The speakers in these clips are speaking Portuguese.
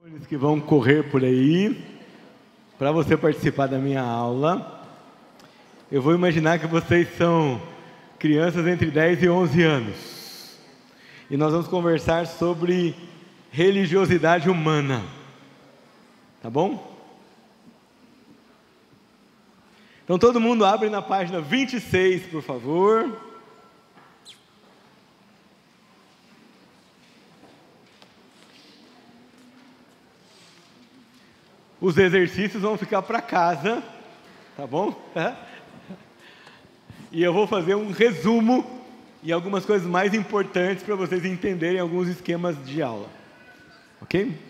Eles que vão correr por aí, para você participar da minha aula. Eu vou imaginar que vocês são crianças entre 10 e 11 anos. E nós vamos conversar sobre religiosidade humana. Tá bom? Então todo mundo abre na página 26, por favor. Os exercícios vão ficar para casa, tá bom? E eu vou fazer um resumo e algumas coisas mais importantes para vocês entenderem alguns esquemas de aula, ok?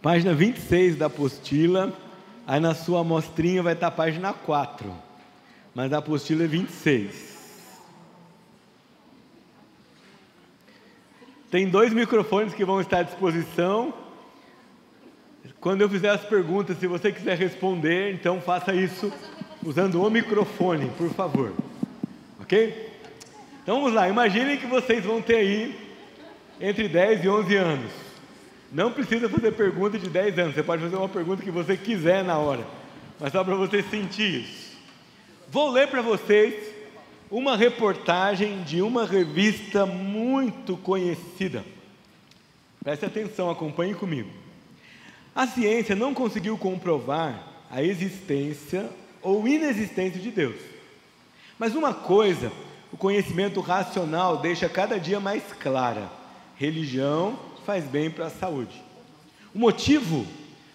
Página 26 da apostila, aí na sua amostrinha vai estar a página 4, mas a apostila é 26. Tem 2 microfones que vão estar à disposição. Quando eu fizer as perguntas, se você quiser responder, então faça isso usando o microfone, por favor. Ok? Então vamos lá, imaginem que vocês vão ter aí entre 10 e 11 anos. Não precisa fazer pergunta de 10 anos, você pode fazer uma pergunta que você quiser na hora, mas só para você sentir isso. Vou ler para vocês uma reportagem de uma revista muito conhecida. Preste atenção, acompanhe comigo. A ciência não conseguiu comprovar a existência ou inexistência de Deus. Mas uma coisa, o conhecimento racional deixa cada dia mais clara: religião faz bem para a saúde. O motivo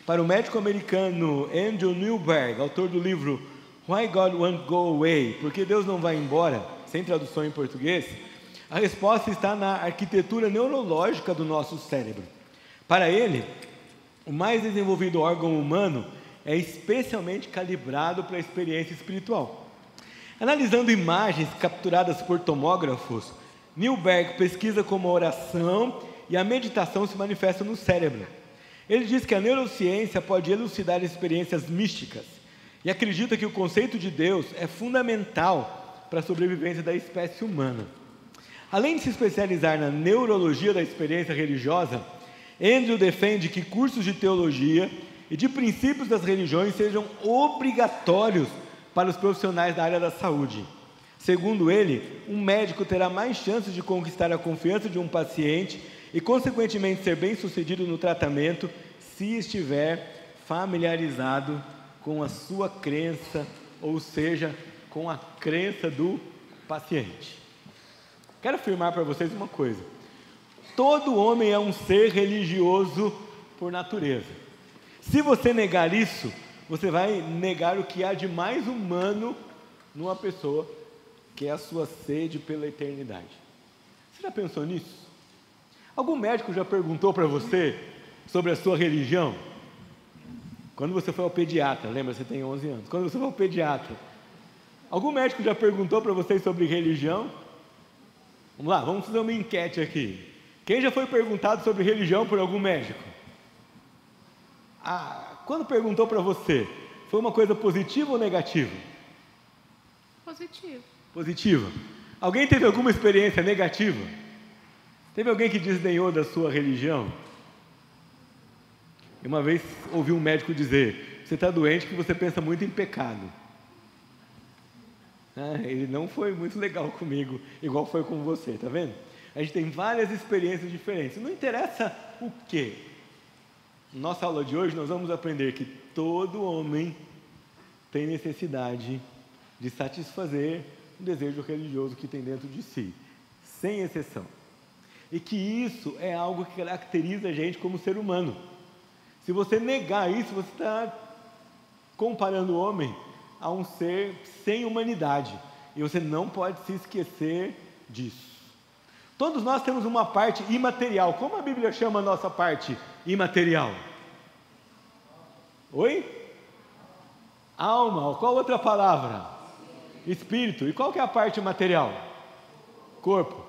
para o médico americano Andrew Newberg, autor do livro Why God Won't Go Away, Por que Deus Não Vai Embora, sem tradução em português, a resposta está na arquitetura neurológica do nosso cérebro. Para ele, o mais desenvolvido órgão humano é especialmente calibrado para a experiência espiritual. Analisando imagens capturadas por tomógrafos, Newberg pesquisa como a oração e a meditação se manifestam no cérebro. Ele diz que a neurociência pode elucidar experiências místicas e acredita que o conceito de Deus é fundamental para a sobrevivência da espécie humana. Além de se especializar na neurologia da experiência religiosa, Andrew defende que cursos de teologia e de princípios das religiões sejam obrigatórios para os profissionais da área da saúde. Segundo ele, um médico terá mais chances de conquistar a confiança de um paciente e, consequentemente, ser bem-sucedido no tratamento se estiver familiarizado com a sua crença, ou seja, com a crença do paciente. Quero afirmar para vocês uma coisa: todo homem é um ser religioso por natureza. Se você negar isso, você vai negar o que há de mais humano numa pessoa, que é a sua sede pela eternidade. Você já pensou nisso? Algum médico já perguntou para você sobre a sua religião? Quando você foi ao pediatra, lembra, você tem 11 anos. Quando você foi ao pediatra, algum médico já perguntou para você sobre religião? Vamos lá, vamos fazer uma enquete aqui. Quem já foi perguntado sobre religião por algum médico? Quando perguntou para você, foi uma coisa positiva ou negativa? Positivo. Positiva. Alguém teve alguma experiência negativa? Teve alguém que desdenhou da sua religião? Uma vez ouvi um médico dizer: você está doente que você pensa muito em pecado. Ele não foi muito legal comigo, igual foi com você, tá vendo? A gente tem várias experiências diferentes, não interessa o quê. Nossa aula de hoje nós vamos aprender que todo homem tem necessidade de satisfazer o desejo religioso que tem dentro de si, sem exceção. E que isso é algo que caracteriza a gente como ser humano. Se você negar isso, você está comparando o homem a um ser sem humanidade. E você não pode se esquecer disso. Todos nós temos uma parte imaterial. Como a Bíblia chama a nossa parte imaterial? Oi? Alma. Qual outra palavra? Espírito. E qual que é a parte material? Corpo.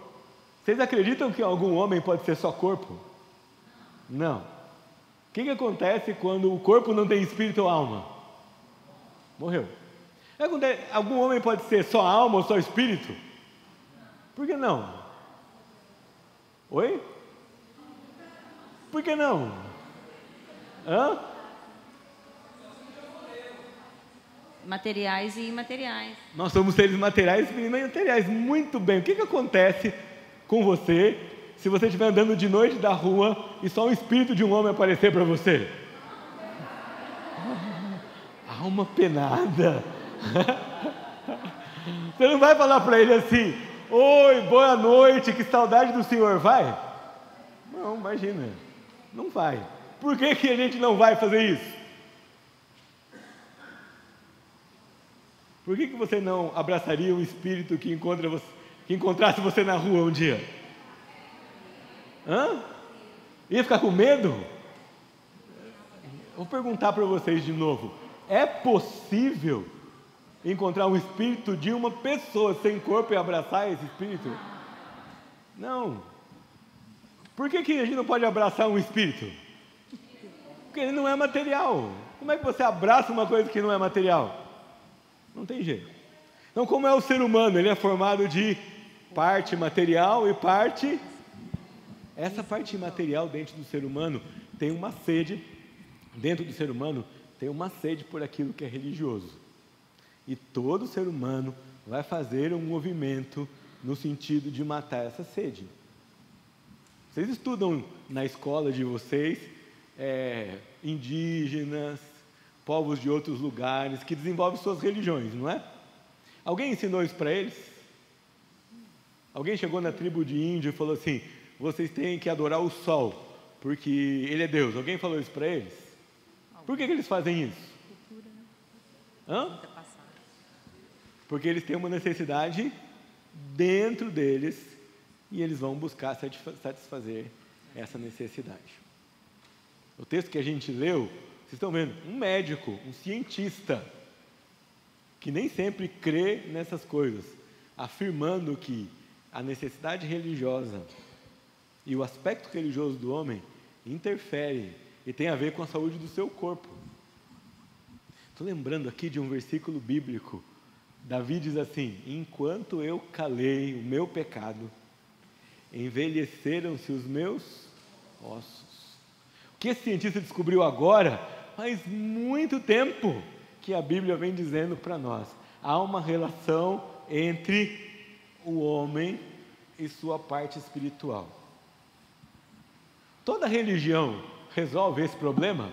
Vocês acreditam que algum homem pode ser só corpo? Não. O que acontece quando o corpo não tem espírito ou alma? Morreu. Algum homem pode ser só alma ou só espírito? Por que não? Oi? Por que não? Hã? Materiais e imateriais. Nós somos seres materiais e imateriais. Muito bem. O que acontece com você se você estiver andando de noite da rua e só o espírito de um homem aparecer para você? Alma penada. Você não vai falar para ele assim: oi, boa noite, que saudade do senhor, vai? Não, imagina, não vai. Por que a gente não vai fazer isso? Por que você não abraçaria um espírito que encontrasse você na rua um dia? Hã? Ia ficar com medo? Vou perguntar para vocês de novo: é possível encontrar um espírito de uma pessoa sem corpo e abraçar esse espírito? Não. Por que a gente não pode abraçar um espírito? Porque ele não é material. Como é que você abraça uma coisa que não é material? Não tem jeito. Então, como é o ser humano? Ele é formado de parte material e parte... Essa parte imaterial dentro do ser humano tem uma sede, dentro do ser humano tem uma sede por aquilo que é religioso. E todo ser humano vai fazer um movimento no sentido de matar essa sede. Vocês estudam na escola de vocês, indígenas, povos de outros lugares, que desenvolvem suas religiões, não é? Alguém ensinou isso para eles? Alguém chegou na tribo de índio e falou assim: vocês têm que adorar o sol, porque ele é Deus. Alguém falou isso para eles? Por que eles fazem isso? Hã? Porque eles têm uma necessidade dentro deles e eles vão buscar satisfazer essa necessidade. O texto que a gente leu, vocês estão vendo, um médico, um cientista, que nem sempre crê nessas coisas, afirmando que a necessidade religiosa e o aspecto religioso do homem interfere e tem a ver com a saúde do seu corpo. Estou lembrando aqui de um versículo bíblico. Davi diz assim: enquanto eu calei o meu pecado, envelheceram-se os meus ossos. O que esse cientista descobriu agora, faz muito tempo que a Bíblia vem dizendo para nós: há uma relação entre o homem e sua parte espiritual. Toda religião resolve esse problema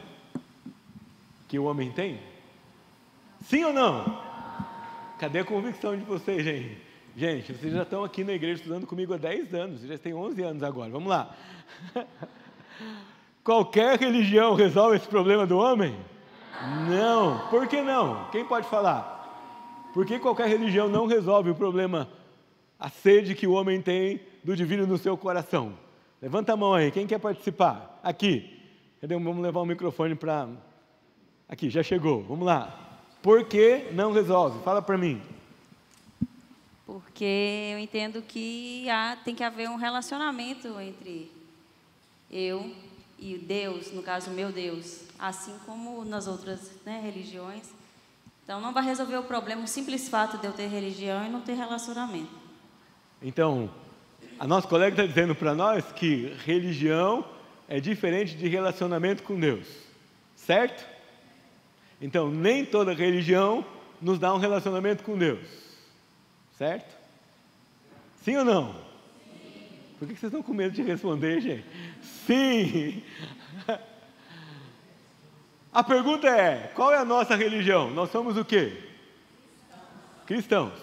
que o homem tem? Sim ou não? Cadê a convicção de vocês, gente? Gente, vocês já estão aqui na igreja estudando comigo há 10 anos, vocês já têm 11 anos agora, vamos lá. Qualquer religião resolve esse problema do homem? Não. Por que não? Quem pode falar? Por que qualquer religião não resolve o problema, a sede que o homem tem do divino no seu coração? Levanta a mão aí, quem quer participar? Aqui. Cadê? Vamos levar o microfone para... Aqui, já chegou, vamos lá. Por que não resolve? Fala para mim. Porque eu entendo que tem que haver um relacionamento entre eu e Deus, no caso, meu Deus, assim como nas outras religiões. Então, não vai resolver o problema o simples fato de eu ter religião e não ter relacionamento. Então, a nossa colega está dizendo para nós que religião é diferente de relacionamento com Deus, certo? Então, nem toda religião nos dá um relacionamento com Deus, certo? Sim ou não? Sim. Por que vocês estão com medo de responder, gente? Sim! A pergunta é: qual é a nossa religião? Nós somos o quê? Cristãos.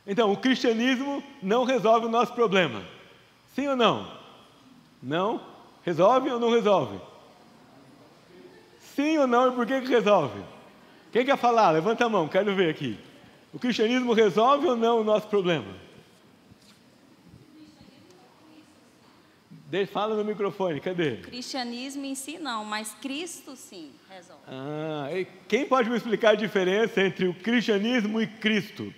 Então, o cristianismo não resolve o nosso problema. Sim ou não? Não? Resolve ou não resolve? Sim ou não, e por que resolve? Quem quer falar? Levanta a mão, quero ver aqui. O cristianismo resolve ou não o nosso problema? Fala no microfone, cadê? O cristianismo em si não, mas Cristo sim resolve. Quem pode me explicar a diferença entre o cristianismo e Cristo?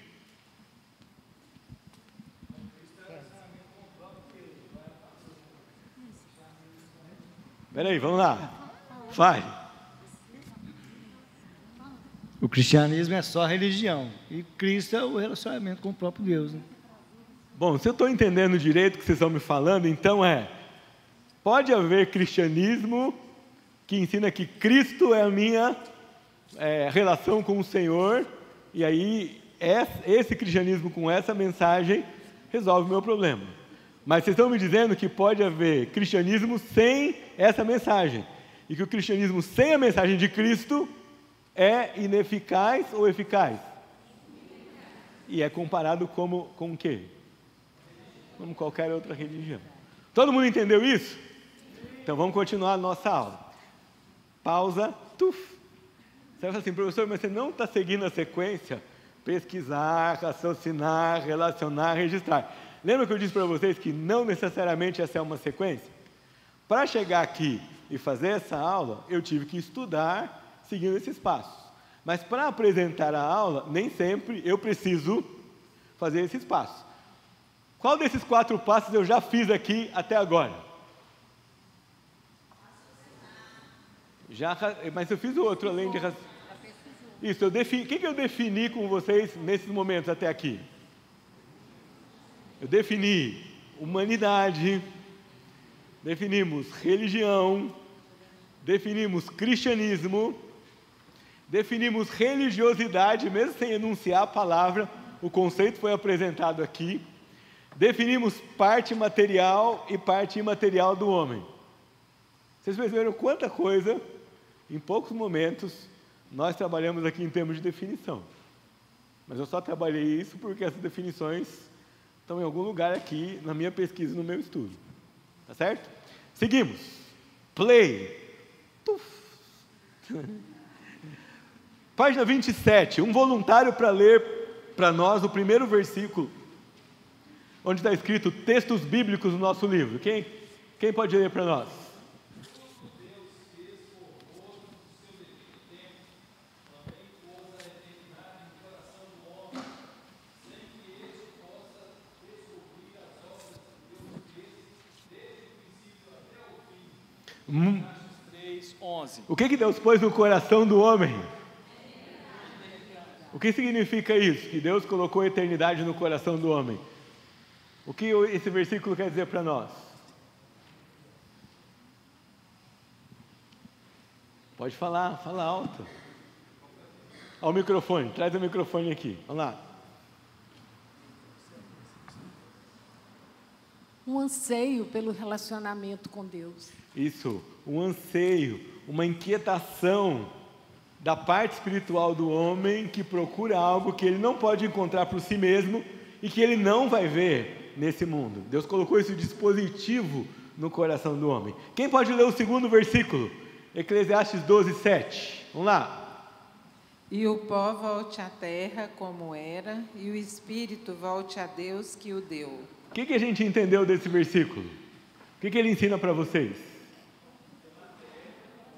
Espera aí, vamos lá. Fale. O cristianismo é só a religião e Cristo é o relacionamento com o próprio Deus, né? Bom, se eu estou entendendo direito o que vocês estão me falando, então pode haver cristianismo que ensina que Cristo é a minha relação com o Senhor, e aí esse cristianismo com essa mensagem resolve o meu problema. Mas vocês estão me dizendo que pode haver cristianismo sem essa mensagem, e que o cristianismo sem a mensagem de Cristo é ineficaz ou eficaz? E é comparado com o quê? Como qualquer outra religião. Todo mundo entendeu isso? Então vamos continuar a nossa aula. Pausa. Tuf. Você vai falar assim, professor, mas você não está seguindo a sequência? Pesquisar, raciocinar, relacionar, registrar. Lembra que eu disse para vocês que não necessariamente essa é uma sequência? Para chegar aqui e fazer essa aula, eu tive que estudar seguindo esses passos. Mas para apresentar a aula, nem sempre eu preciso fazer esses passos. Qual desses 4 passos eu já fiz aqui até agora? Mas eu fiz o outro, além de... Isso, o que eu defini com vocês nesses momentos até aqui? Eu defini humanidade, definimos religião, definimos cristianismo, definimos religiosidade, mesmo sem enunciar a palavra, o conceito foi apresentado aqui. Definimos parte material e parte imaterial do homem. Vocês perceberam quanta coisa, em poucos momentos, nós trabalhamos aqui em termos de definição. Mas eu só trabalhei isso porque essas definições estão em algum lugar aqui na minha pesquisa, no meu estudo. Tá certo? Seguimos. Play. Tuf. Página 27. Um voluntário para ler para nós o primeiro versículo, onde está escrito textos bíblicos no nosso livro. Quem pode ler para nós? O que Deus pôs no coração do homem? O que significa isso? Que Deus colocou a eternidade no coração do homem. O que esse versículo quer dizer para nós? Pode falar, fala alto. Ao microfone, traz o microfone aqui. Vamos lá. Um anseio pelo relacionamento com Deus. Isso, um anseio, uma inquietação da parte espiritual do homem que procura algo que ele não pode encontrar por si mesmo e que ele não vai ver nesse mundo. Deus colocou esse dispositivo no coração do homem. Quem pode ler o segundo versículo? Eclesiastes 12, 7. Vamos lá. E o pó volte à terra como era, e o espírito volte a Deus que o deu. O que a gente entendeu desse versículo? O que ele ensina para vocês?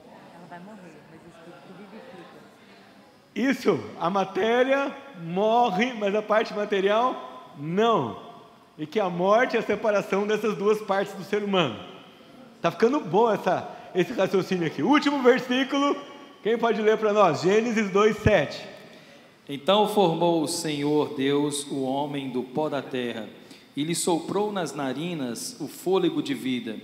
Ela vai morrer, mas o espírito vivifica. Isso, a matéria morre, mas a parte material não. E que a morte é a separação dessas duas partes do ser humano. Está ficando bom esse raciocínio aqui. Último versículo, quem pode ler para nós? Gênesis 2, 7. Então formou o Senhor Deus o homem do pó da terra, e lhe soprou nas narinas o fôlego de vida,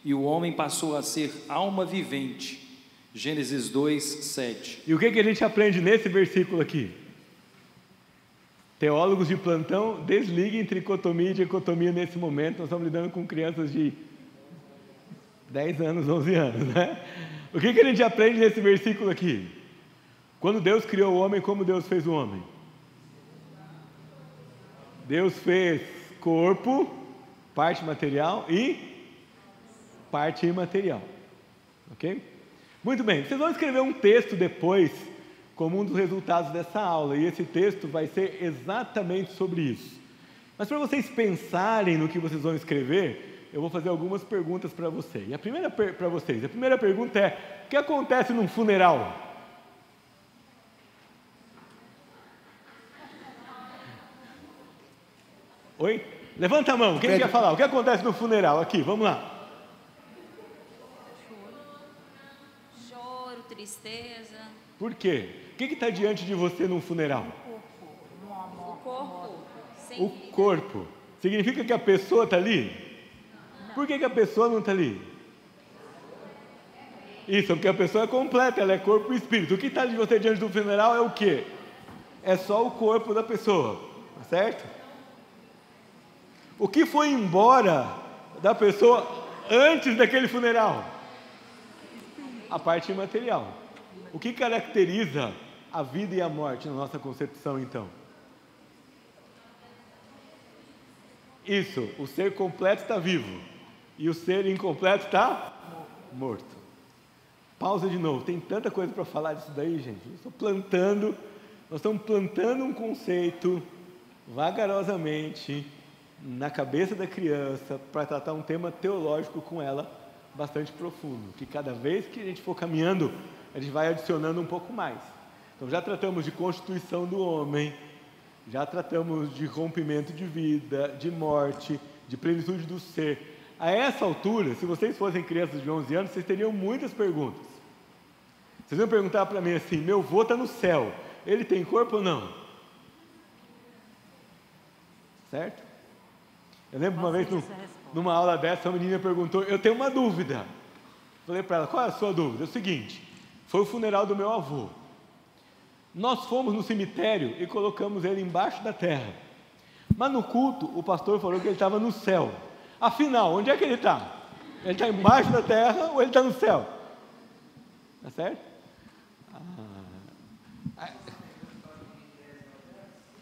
e o homem passou a ser alma vivente. Gênesis 2, 7. E o que a gente aprende nesse versículo aqui? Teólogos de plantão, desliguem tricotomia e dicotomia nesse momento. Nós estamos lidando com crianças de 10 anos, 11 anos, né? O que a gente aprende nesse versículo aqui? Quando Deus criou o homem, como Deus fez o homem? Deus fez corpo, parte material e parte imaterial. Ok? Muito bem, vocês vão escrever um texto depois, como um dos resultados dessa aula, e esse texto vai ser exatamente sobre isso. Mas para vocês pensarem no que vocês vão escrever, eu vou fazer algumas perguntas para vocês. A primeira pergunta é: o que acontece num funeral? Oi? Levanta a mão, quem quer falar? O que acontece no funeral? Aqui, vamos lá. tristeza. Por quê? O que está diante de você num funeral? O corpo sem O vida. corpo. Significa que a pessoa está ali? Por que a pessoa não está ali? Isso, porque a pessoa é completa, ela é corpo e espírito. O que está de você diante do funeral é o quê? É só o corpo da pessoa, tá certo? O que foi embora da pessoa antes daquele funeral? A parte imaterial. O que caracteriza a vida e a morte na nossa concepção, então? Isso, o ser completo está vivo e o ser incompleto está morto. Pausa de novo, tem tanta coisa para falar disso daí, gente. Nós estamos plantando um conceito vagarosamente na cabeça da criança para tratar um tema teológico com ela bastante profundo, que cada vez que a gente for caminhando, a gente vai adicionando um pouco mais. Então já tratamos de constituição do homem, já tratamos de rompimento de vida, de morte, de plenitude do ser. A essa altura, se vocês fossem crianças de 11 anos, vocês teriam muitas perguntas. Vocês iam perguntar para mim assim: meu avô está no céu, ele tem corpo ou não? Certo? Eu lembro uma vez, numa aula dessa, uma menina perguntou: eu tenho uma dúvida. Falei para ela: qual é a sua dúvida? É o seguinte, foi o funeral do meu avô. Nós fomos no cemitério e colocamos ele embaixo da terra. Mas no culto, o pastor falou que ele estava no céu. Afinal, onde é que ele está? Ele está embaixo da terra ou ele está no céu? Tá certo?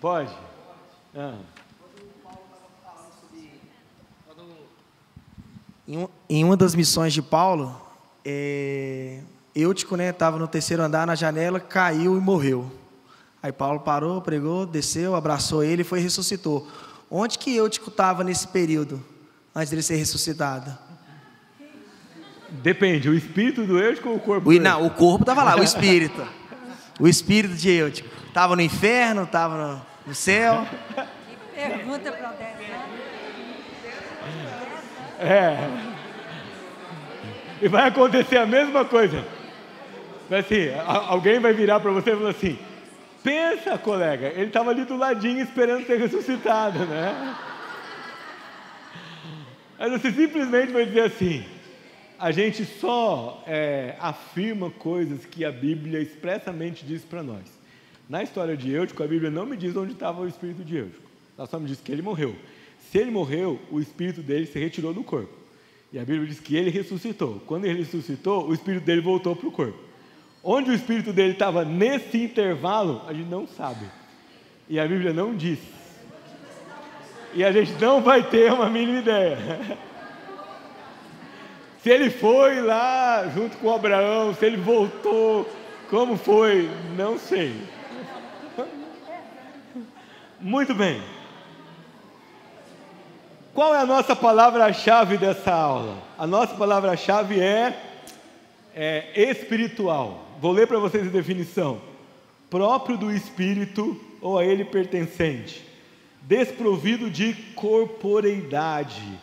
Pode. Em uma das missões de Paulo, Eutico, estava no terceiro andar, na janela, caiu e morreu. Aí Paulo parou, pregou, desceu, abraçou ele e ressuscitou. Onde que Eutico estava nesse período, antes dele ser ressuscitado? Depende, o espírito do Eutico ou o corpo do Eutico? Não, o corpo estava lá, o espírito. O espírito de Eutico. Estava no inferno, estava no céu. Que pergunta para o Débora. E vai acontecer a mesma coisa. Assim, alguém vai virar para você e falar assim: pensa, colega, ele estava ali do ladinho esperando ser ressuscitado, né? Aí você simplesmente vai dizer assim: a gente só afirma coisas que a Bíblia expressamente diz para nós. Na história de Eutico, a Bíblia não me diz onde estava o espírito de Eutico. Ela só me diz que ele morreu. Se ele morreu, o espírito dele se retirou do corpo. E a Bíblia diz que ele ressuscitou. Quando ele ressuscitou, o espírito dele voltou para o corpo. Onde o espírito dele estava nesse intervalo, a gente não sabe. E a Bíblia não diz. E a gente não vai ter uma mínima ideia. Se ele foi lá junto com Abraão, se ele voltou, como foi, não sei. Muito bem. Qual é a nossa palavra-chave dessa aula? A nossa palavra-chave é espiritual. Vou ler para vocês a definição: próprio do espírito ou a ele pertencente, desprovido de corporeidade,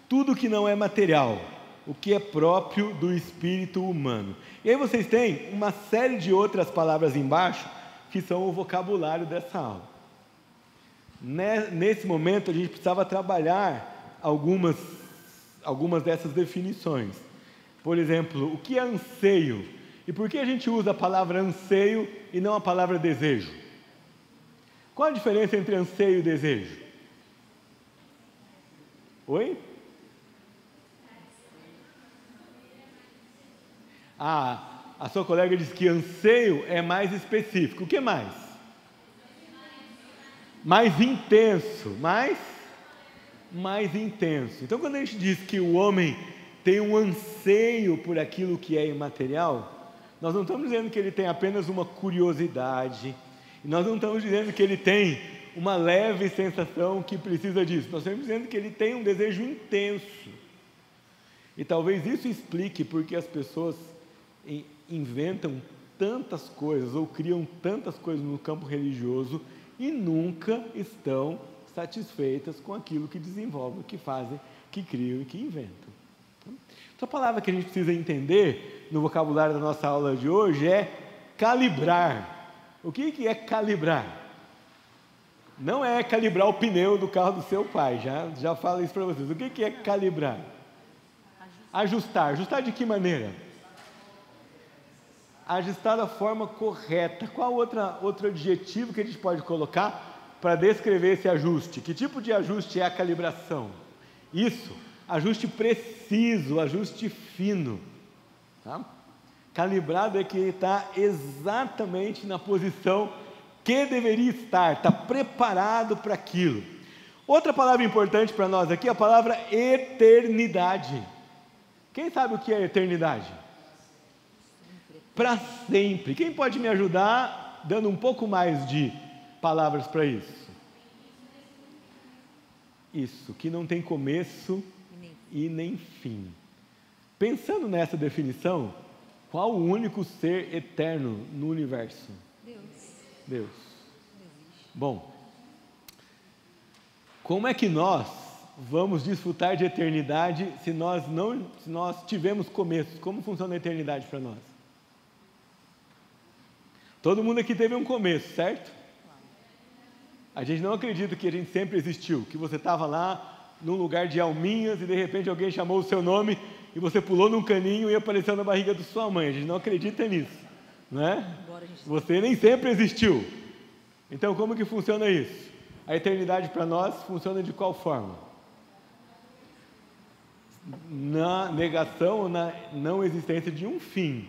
tudo que não é material, o que é próprio do espírito humano. E aí vocês têm uma série de outras palavras embaixo que são o vocabulário dessa aula. Nesse momento a gente precisava trabalhar algumas dessas definições. Por exemplo, o que é anseio? E por que a gente usa a palavra anseio e não a palavra desejo? Qual a diferença entre anseio e desejo? Oi? A sua colega disse que anseio é mais específico. O que mais? Mais intenso. Mais intenso. Então, quando a gente diz que o homem tem um anseio por aquilo que é imaterial, nós não estamos dizendo que ele tem apenas uma curiosidade, e nós não estamos dizendo que ele tem uma leve sensação que precisa disso. Nós estamos dizendo que ele tem um desejo intenso. E talvez isso explique porque as pessoas inventam tantas coisas ou criam tantas coisas no campo religioso e nunca estão satisfeitas com aquilo que desenvolvem, que fazem, que criam e que inventam. Então Outra palavra que a gente precisa entender no vocabulário da nossa aula de hoje é calibrar. O que é calibrar? Não é calibrar o pneu do carro do seu pai, já falo isso para vocês. O que é calibrar? Ajustar. Ajustar de que maneira? Ajustar da forma correta. Qual outro adjetivo que a gente pode colocar para descrever esse ajuste? Que tipo de ajuste é a calibração? Isso, ajuste preciso, ajuste fino. Tá? Calibrado é que está exatamente na posição que deveria estar, está preparado para aquilo. Outra palavra importante para nós aqui é a palavra eternidade. Quem sabe o que é eternidade? Para sempre. Quem pode me ajudar dando um pouco mais de palavras para isso? Isso, que não tem começo e nem fim. Pensando nessa definição, qual o único ser eterno no universo? Deus. Bom, como é que nós vamos desfrutar de eternidade se nós tivemos começo? Como funciona a eternidade para nós? Todo mundo aqui teve um começo, certo? A gente não acredita que a gente sempre existiu, que você estava lá num lugar de alminhas e de repente alguém chamou o seu nome e você pulou num caninho e apareceu na barriga da sua mãe. A gente não acredita nisso, não é? Você nem sempre existiu. Então, como que funciona isso? A eternidade para nós funciona de qual forma? Na negação ou na não existência de um fim,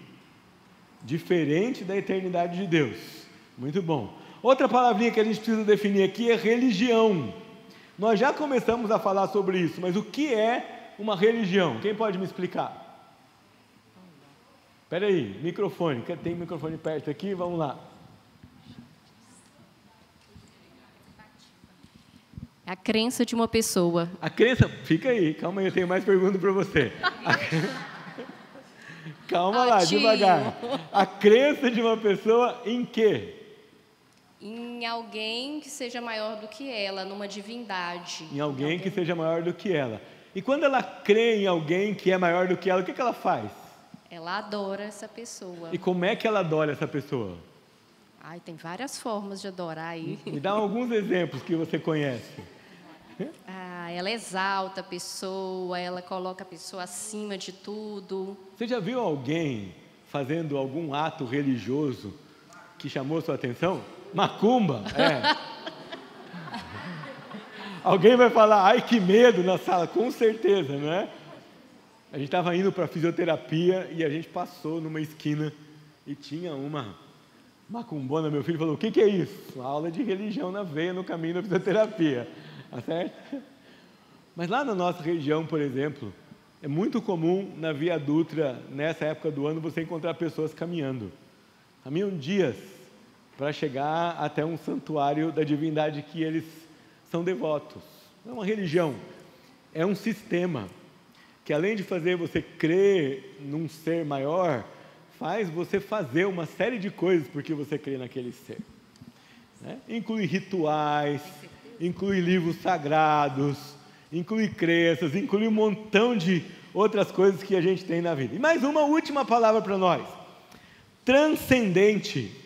diferente da eternidade de Deus. Muito bom. Outra palavrinha que a gente precisa definir aqui é religião. Nós já começamos a falar sobre isso, mas o que é uma religião? Quem pode me explicar? Espera aí, microfone. Tem microfone perto aqui? Vamos lá. A crença de uma pessoa. A crença... Fica aí, calma aí, eu tenho mais perguntas para você. Calma lá, devagar. A crença de uma pessoa em quê? Em alguém que seja maior do que ela, numa divindade. Em alguém que seja maior do que ela. E quando ela crê em alguém que é maior do que ela, o que ela faz? Ela adora essa pessoa. E como é que ela adora essa pessoa? Ai, tem várias formas de adorar aí. Me dá alguns exemplos que você conhece. Ela exalta a pessoa, ela coloca a pessoa acima de tudo. Você já viu alguém fazendo algum ato religioso que chamou sua atenção? Macumba, Alguém vai falar, ai que medo na sala, com certeza, não é? A gente estava indo para fisioterapia e a gente passou numa esquina e tinha uma macumbona. Meu filho falou, o que é isso? Uma aula de religião na veia no caminho da fisioterapia, tá certo? Mas lá na nossa região, por exemplo, é muito comum na Via Dutra, nessa época do ano, você encontrar pessoas caminhando. Caminham dias para chegar até um santuário da divindade que eles são devotos. Não é uma religião, é um sistema que, além de fazer você crer num ser maior, faz você fazer uma série de coisas porque você crê naquele ser. Né? Inclui rituais, inclui livros sagrados, inclui crenças, inclui um montão de outras coisas que a gente tem na vida. E mais uma última palavra para nós. Transcendente.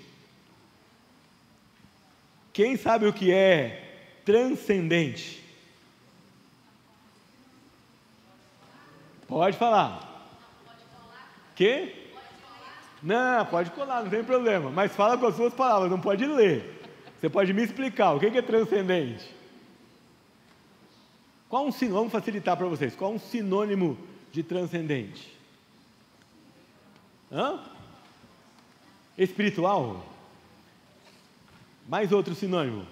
Quem sabe o que é transcendente? Pode falar. Quê? Não, pode colar, não tem problema. Mas fala com as suas palavras, não pode ler. Você pode me explicar o que é transcendente? Qual um sinônimo? Vamos facilitar para vocês. Qual um sinônimo de transcendente? Espiritual? Mais outro sinônimo?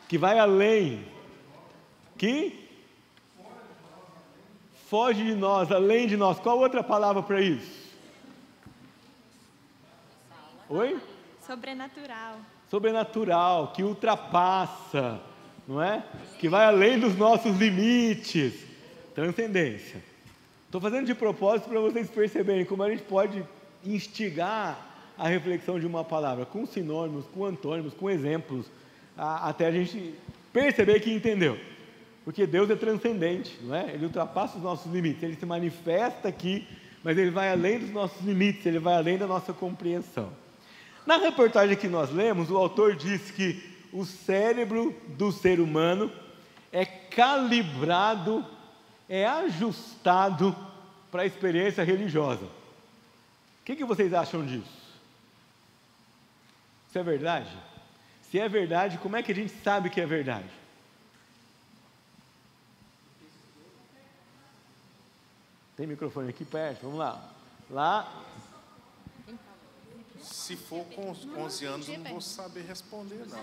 Que vai além. Que foge de nós, além de nós. Qual outra palavra para isso? Oi? Sobrenatural. Sobrenatural, que ultrapassa, não é? Que vai além dos nossos limites. Transcendência. Estou fazendo de propósito para vocês perceberem como a gente pode instigar a reflexão de uma palavra, com sinônimos, com antônimos, com exemplos, até a gente perceber que entendeu. Porque Deus é transcendente, não é? Ele ultrapassa os nossos limites, Ele se manifesta aqui, mas Ele vai além dos nossos limites, Ele vai além da nossa compreensão. Na reportagem que nós lemos, o autor diz que o cérebro do ser humano é calibrado, é ajustado para a experiência religiosa. O que vocês acham disso? Isso é verdade? Se é verdade, como é que a gente sabe que é verdade? Tem microfone aqui perto, vamos lá. Lá. Se for com 11 anos, eu não vou saber responder, não.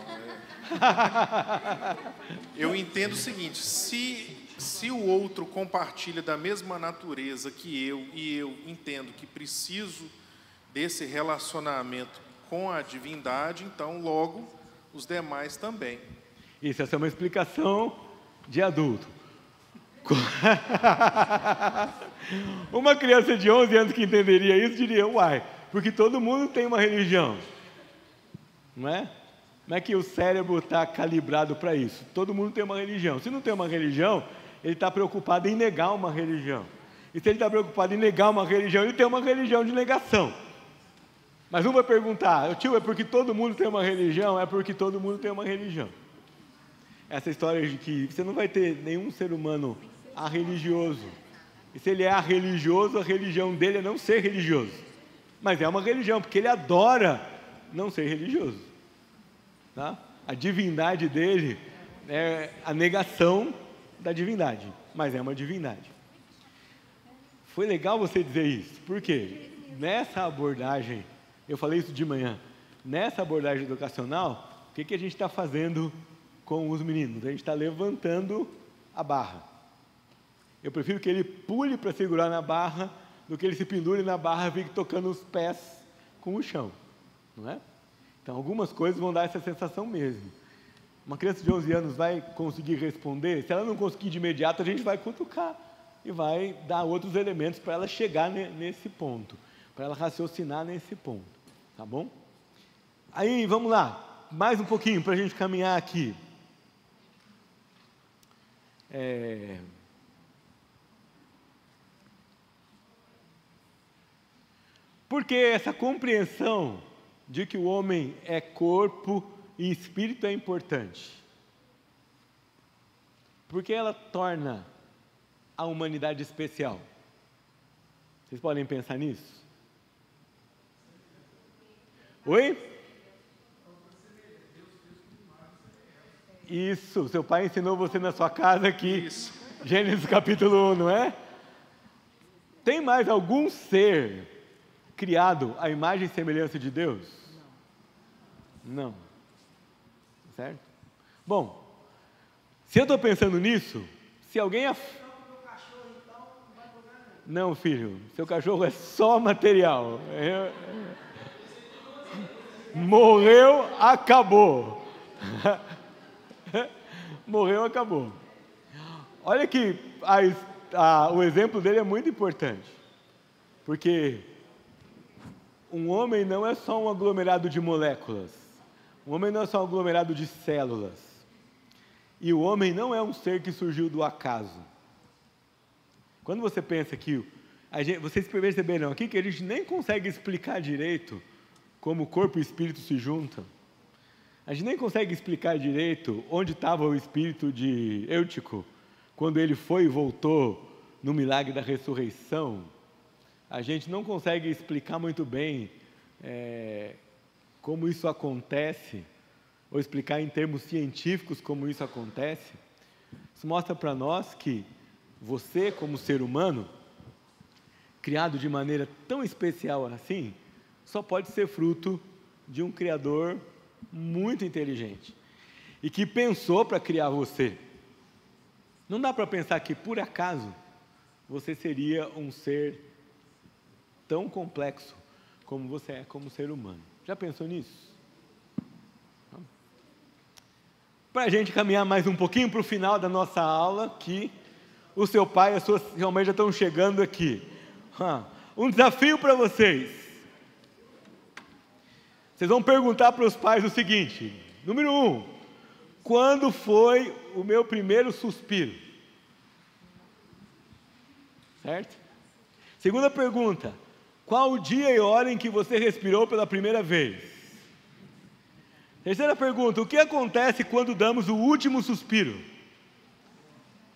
Eu entendo o seguinte, se o outro compartilha da mesma natureza que eu, e eu entendo que preciso desse relacionamento com a divindade, então logo os demais também. Isso, essa é uma explicação de adulto. Uma criança de 11 anos que entenderia isso diria, uai, porque todo mundo tem uma religião, não é? Como é que o cérebro está calibrado para isso? Todo mundo tem uma religião. Se não tem uma religião, ele está preocupado em negar uma religião. E se ele está preocupado em negar uma religião, ele tem uma religião de negação. Mas um vai perguntar, tio, é porque todo mundo tem uma religião? É porque todo mundo tem uma religião. Essa história de que você não vai ter nenhum ser humano arreligioso. E se ele é arreligioso, a religião dele é não ser religioso. Mas é uma religião, porque ele adora não ser religioso. Tá? A divindade dele é a negação da divindade, mas é uma divindade. Foi legal você dizer isso, porque nessa abordagem, eu falei isso de manhã, nessa abordagem educacional, o que a gente está fazendo com os meninos? A gente está levantando a barra. Eu prefiro que ele pule para segurar na barra do que ele se pendure na barra e fique tocando os pés com o chão, não é? Então, algumas coisas vão dar essa sensação mesmo. Uma criança de 11 anos vai conseguir responder? Se ela não conseguir de imediato, a gente vai cutucar e vai dar outros elementos para ela chegar nesse ponto, para ela raciocinar nesse ponto, tá bom? Aí, vamos lá, mais um pouquinho para a gente caminhar aqui. Porque essa compreensão de que o homem é corpo e espírito é importante. Porque ela torna a humanidade especial. Vocês podem pensar nisso? Oi? Isso, seu pai ensinou você na sua casa aqui. Isso. Gênesis capítulo 1, não é? Tem mais algum ser criado à imagem e semelhança de Deus? Não. Certo? Bom, se eu estou pensando nisso, se alguém... Não, filho, seu cachorro é só material. Morreu, acabou. Morreu, acabou. Olha que o exemplo dele é muito importante, porque um homem não é só um aglomerado de moléculas, o homem não é só um aglomerado de células, e o homem não é um ser que surgiu do acaso. Quando você pensa que, vocês perceberam aqui que a gente nem consegue explicar direito como o corpo e o espírito se juntam, a gente nem consegue explicar direito onde estava o espírito de Eutico, quando ele foi e voltou no milagre da ressurreição. A gente não consegue explicar muito bem como isso acontece, ou explicar em termos científicos como isso acontece. Isso mostra para nós que você, como ser humano, criado de maneira tão especial assim, só pode ser fruto de um Criador muito inteligente e que pensou para criar você. Não dá para pensar que, por acaso, você seria um ser tão complexo como você é como ser humano. Já pensou nisso? Para a gente caminhar mais um pouquinho para o final da nossa aula, que o seu pai e a sua mãe já estão chegando aqui. Um desafio para vocês. Vocês vão perguntar para os pais o seguinte: número 1, quando foi o meu primeiro suspiro? Certo? Segunda pergunta: qual o dia e hora em que você respirou pela primeira vez? Terceira pergunta: o que acontece quando damos o último suspiro?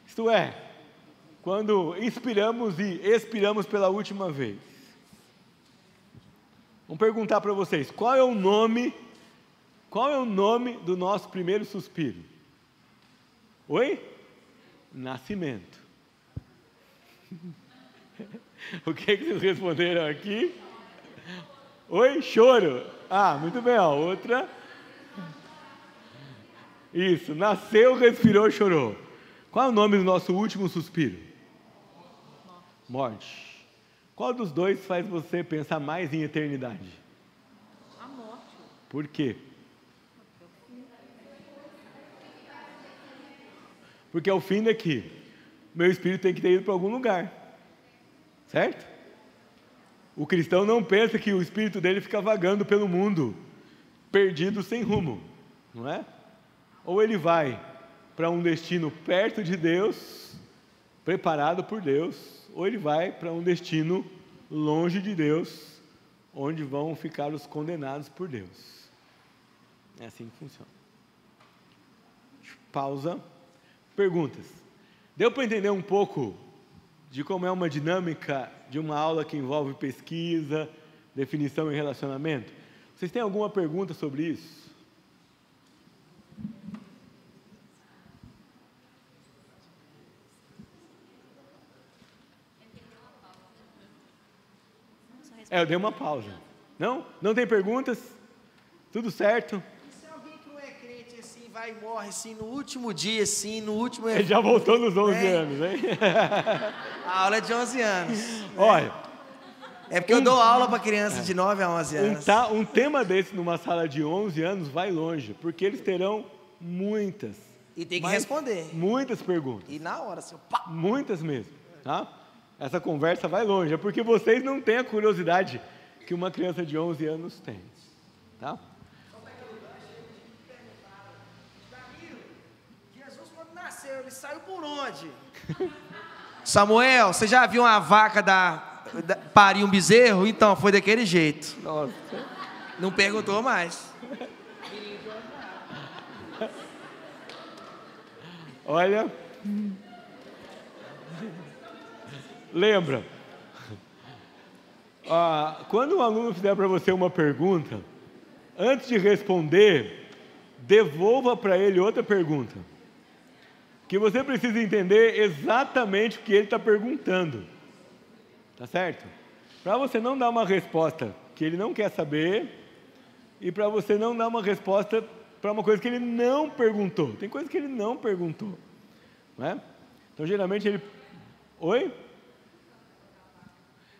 Isto é, quando inspiramos e expiramos pela última vez. Vamos perguntar para vocês, qual é o nome do nosso primeiro suspiro? Oi? Nascimento. O que vocês responderam aqui? Oi? Choro. Ah, muito bem, ó, outra. Isso, nasceu, respirou, chorou. Qual é o nome do nosso último suspiro? Morte. Qual dos dois faz você pensar mais em eternidade? A morte. Por quê? Porque ao fim daqui, meu espírito tem que ter ido para algum lugar. Certo? O cristão não pensa que o espírito dele fica vagando pelo mundo, perdido sem rumo, não é? Ou ele vai para um destino perto de Deus, preparado por Deus, ou ele vai para um destino longe de Deus, onde vão ficar os condenados por Deus. É assim que funciona. Pausa. Perguntas. Deu para entender um pouco de como é uma dinâmica de uma aula que envolve pesquisa, definição e relacionamento? Vocês têm alguma pergunta sobre isso? Eu dei uma pausa. Não? Não tem perguntas? Tudo certo? E se alguém que não é crente assim, vai e morre assim, no último dia assim, no último... Ele já voltou nos 11 anos, hein? A aula é de 11 anos. Olha... É porque eu dou aula para crianças de 9 a 11 anos. Um tema desse numa sala de 11 anos vai longe, porque eles terão muitas. E tem que responder. Muitas perguntas. E na hora, assim, pá. Muitas mesmo, tá? Essa conversa vai longe, é porque vocês não têm a curiosidade que uma criança de 11 anos tem, tá? Jesus, quando nasceu, ele saiu por onde? Samuel, você já viu uma vaca parir um bezerro? Então, foi daquele jeito. Nossa. Não perguntou mais. Olha, lembra, quando um aluno fizer para você uma pergunta, antes de responder, devolva para ele outra pergunta, que você precisa entender exatamente o que ele está perguntando. Tá certo? Para você não dar uma resposta que ele não quer saber e para você não dar uma resposta para uma coisa que ele não perguntou. Tem coisa que ele não perguntou, não é? Então, geralmente ele... Oi?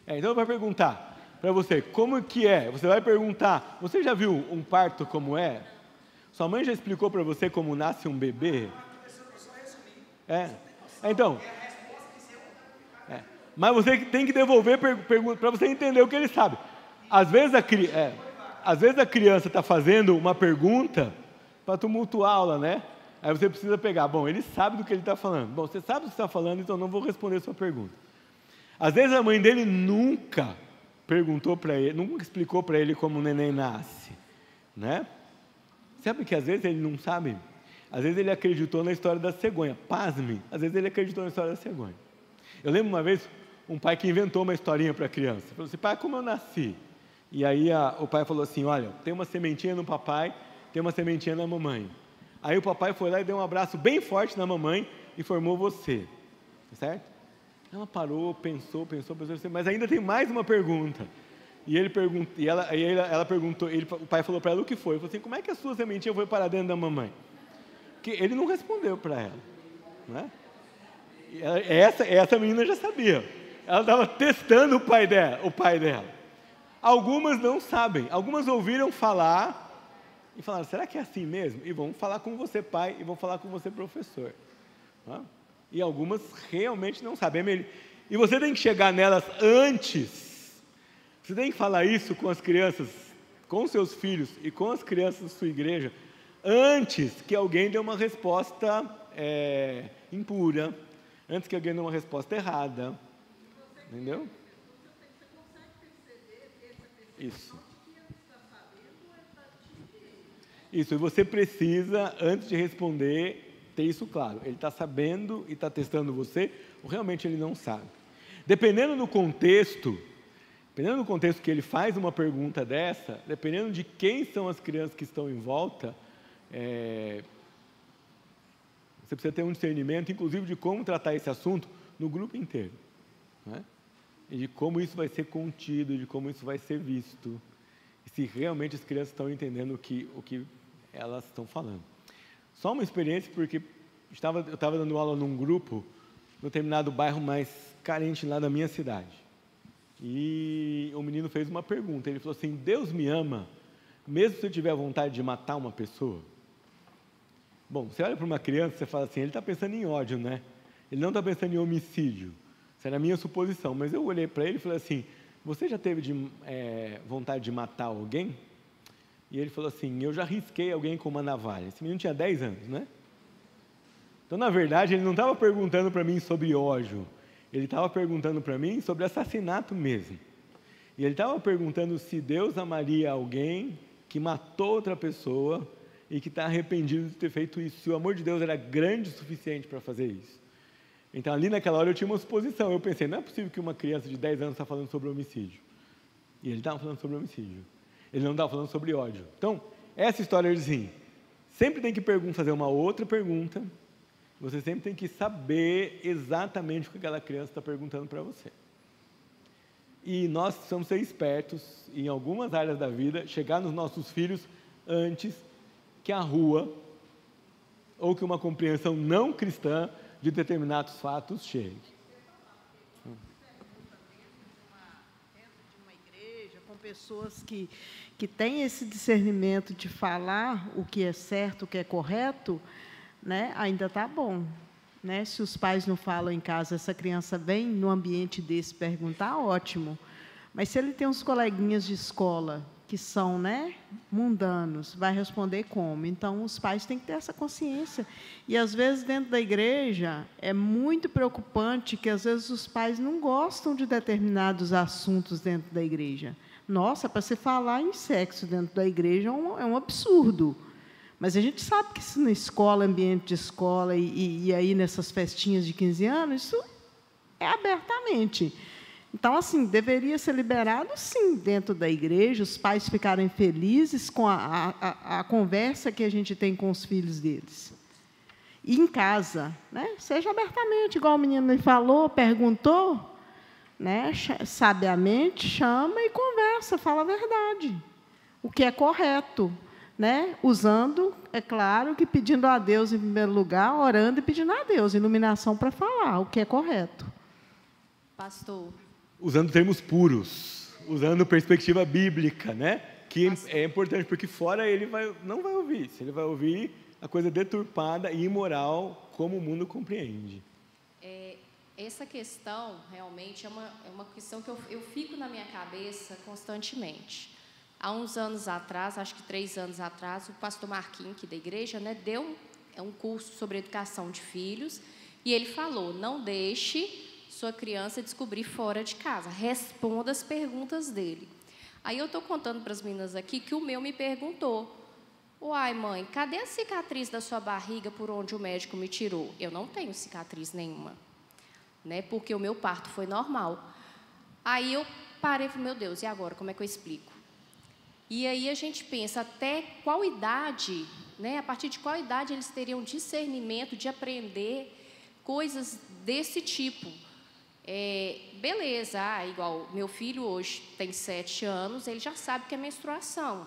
Então vai perguntar para você, como que é? Você vai perguntar, você já viu um parto como é? Sua mãe já explicou para você como nasce um bebê? Então... Mas você tem que devolver pergunta para você entender o que ele sabe. Às vezes a criança está fazendo uma pergunta para tumultuar a aula, né? Aí você precisa pegar, bom, ele sabe do que ele está falando. Bom, você sabe do que está falando, então não vou responder a sua pergunta. Às vezes a mãe dele nunca perguntou para ele, nunca explicou para ele como o neném nasce, né? Sabe que às vezes ele não sabe? Às vezes ele acreditou na história da cegonha. Pasme, às vezes ele acreditou na história da cegonha. Eu lembro uma vez um pai que inventou uma historinha para a criança. Falou assim, pai, como eu nasci? E aí o pai falou assim, olha, tem uma sementinha no papai, tem uma sementinha na mamãe. Aí o papai foi lá e deu um abraço bem forte na mamãe e formou você. Certo? Ela parou, pensou, mas ainda tem mais uma pergunta. E ele perguntou, ela perguntou, o pai falou para ela o que foi. Ele falou assim, como é que a sua sementinha foi parar dentro da mamãe? Porque ele não respondeu para ela. Não é? Essa menina já sabia. Ela estava testando o pai dela. Algumas não sabem. Algumas ouviram falar e falaram, será que é assim mesmo? E vão falar com você, pai, e vão falar com você, professor. E algumas realmente não sabem. E você tem que chegar nelas antes. Você tem que falar isso com as crianças, com seus filhos e com as crianças da sua igreja, antes que alguém dê uma resposta impura, antes que alguém dê uma resposta errada. Entendeu? Isso. Isso, e você precisa, antes de responder, ter isso claro. Ele está sabendo e está testando você, ou realmente ele não sabe. Dependendo do contexto que ele faz uma pergunta dessa, dependendo de quem são as crianças que estão em volta, você precisa ter um discernimento, inclusive, de como tratar esse assunto no grupo inteiro. Né? E de como isso vai ser contido, de como isso vai ser visto. E se realmente as crianças estão entendendo o que elas estão falando. Só uma experiência, porque eu estava dando aula num grupo, num determinado bairro mais carente lá da minha cidade. E o menino fez uma pergunta, ele falou assim: Deus me ama, mesmo se eu tiver vontade de matar uma pessoa? Bom, você olha para uma criança e você fala assim, ele está pensando em ódio, né? Ele não está pensando em homicídio. Essa era a minha suposição, mas eu olhei para ele e falei assim, você já teve vontade de matar alguém? E ele falou assim, eu já risquei alguém com uma navalha. Esse menino tinha 10 anos, né? Então, na verdade, ele não estava perguntando para mim sobre ódio, ele estava perguntando para mim sobre assassinato mesmo. E ele estava perguntando se Deus amaria alguém que matou outra pessoa e que está arrependido de ter feito isso, se o amor de Deus era grande o suficiente para fazer isso. Então, ali naquela hora eu tinha uma suposição, eu pensei, não é possível que uma criança de 10 anos está falando sobre homicídio. E ele estava falando sobre homicídio. Ele não estava falando sobre ódio. Então, essa história diz assim, sempre tem que fazer uma outra pergunta, você sempre tem que saber exatamente o que aquela criança está perguntando para você. E nós precisamos ser espertos, em algumas áreas da vida, chegar nos nossos filhos antes que a rua, ou que uma compreensão não cristã de determinados fatos chegue. Com pessoas que têm esse discernimento de falar o que é certo, o que é correto, né, ainda está bom. Né? Se os pais não falam em casa, essa criança vem no ambiente desse perguntar, ótimo. Mas se ele tem uns coleguinhas de escola que são, né, mundanos, vai responder como? Então, os pais têm que ter essa consciência. E, às vezes, dentro da igreja, é muito preocupante que, às vezes, os pais não gostam de determinados assuntos dentro da igreja. Nossa, para se falar em sexo dentro da igreja é um absurdo. Mas a gente sabe que isso na escola, ambiente de escola, e aí nessas festinhas de 15 anos, isso é abertamente. Então, assim, deveria ser liberado, sim, dentro da igreja, os pais ficarem felizes com a conversa que a gente tem com os filhos deles. E em casa, né? Seja abertamente, igual o menino me falou, perguntou, né? Sabiamente, chama e conversa, fala a verdade, o que é correto. Né? Usando, é claro, que pedindo a Deus, em primeiro lugar, orando e pedindo a Deus iluminação para falar o que é correto. Pastor. Usando termos puros, usando perspectiva bíblica, né? Que é importante, porque fora ele não vai ouvir isso, ele vai ouvir a coisa deturpada e imoral, como o mundo compreende. Essa questão, realmente, é uma questão que eu fico na minha cabeça constantemente. Há uns anos atrás, acho que 3 anos atrás, o pastor Marquinhos, aqui da igreja, né, deu um curso sobre educação de filhos, e ele falou, não deixe sua criança descobrir fora de casa, responda as perguntas dele. Aí eu estou contando para as meninas aqui que o meu me perguntou, uai, mãe, cadê a cicatriz da sua barriga por onde o médico me tirou? Eu não tenho cicatriz nenhuma, né, porque o meu parto foi normal. Aí eu parei e falei, meu Deus, e agora, como é que eu explico? E aí a gente pensa até qual idade, né, a partir de qual idade eles teriam discernimento de aprender coisas desse tipo. Beleza, igual meu filho hoje tem 7 anos, ele já sabe que é menstruação.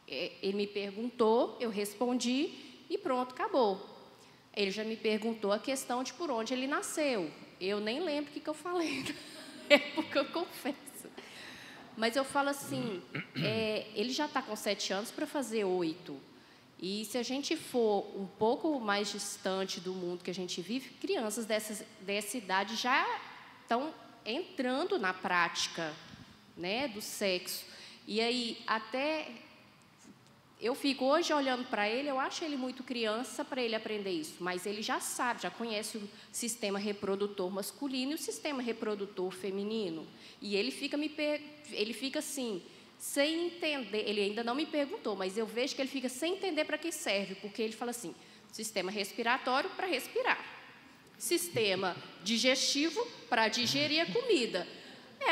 Ele me perguntou, eu respondi e pronto, acabou. Ele já me perguntou a questão de por onde ele nasceu. Eu nem lembro o que eu falei na época, eu confesso. Mas eu falo assim, ele já está com 7 anos para fazer 8. E se a gente for um pouco mais distante do mundo que a gente vive, crianças dessa idade já estão entrando na prática, né, do sexo. E aí, até Eu fico hoje olhando para ele, eu acho ele muito criança para ele aprender isso, mas ele já sabe, já conhece o sistema reprodutor masculino e o sistema reprodutor feminino. E ele fica assim, sem entender, ele ainda não me perguntou, mas eu vejo que ele fica sem entender para que serve, porque ele fala assim, sistema respiratório para respirar, sistema digestivo para digerir a comida.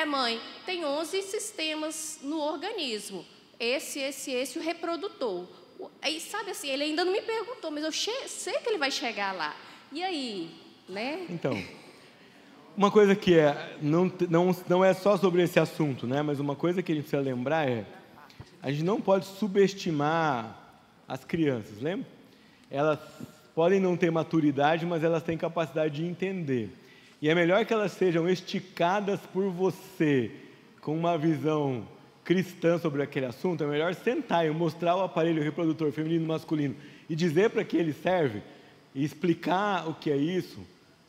Mãe, tem 11 sistemas no organismo, esse, o reprodutor. Aí, sabe assim, ele ainda não me perguntou, mas eu sei que ele vai chegar lá. E aí, né? Então, uma coisa que não é só sobre esse assunto, né? Mas uma coisa que a gente precisa lembrar a gente não pode subestimar as crianças, lembra? Elas podem não ter maturidade, mas elas têm capacidade de entender. E é melhor que elas sejam esticadas por você, com uma visão cristã sobre aquele assunto, é melhor sentar e mostrar o aparelho reprodutor feminino e masculino e dizer para que ele serve e explicar o que é isso,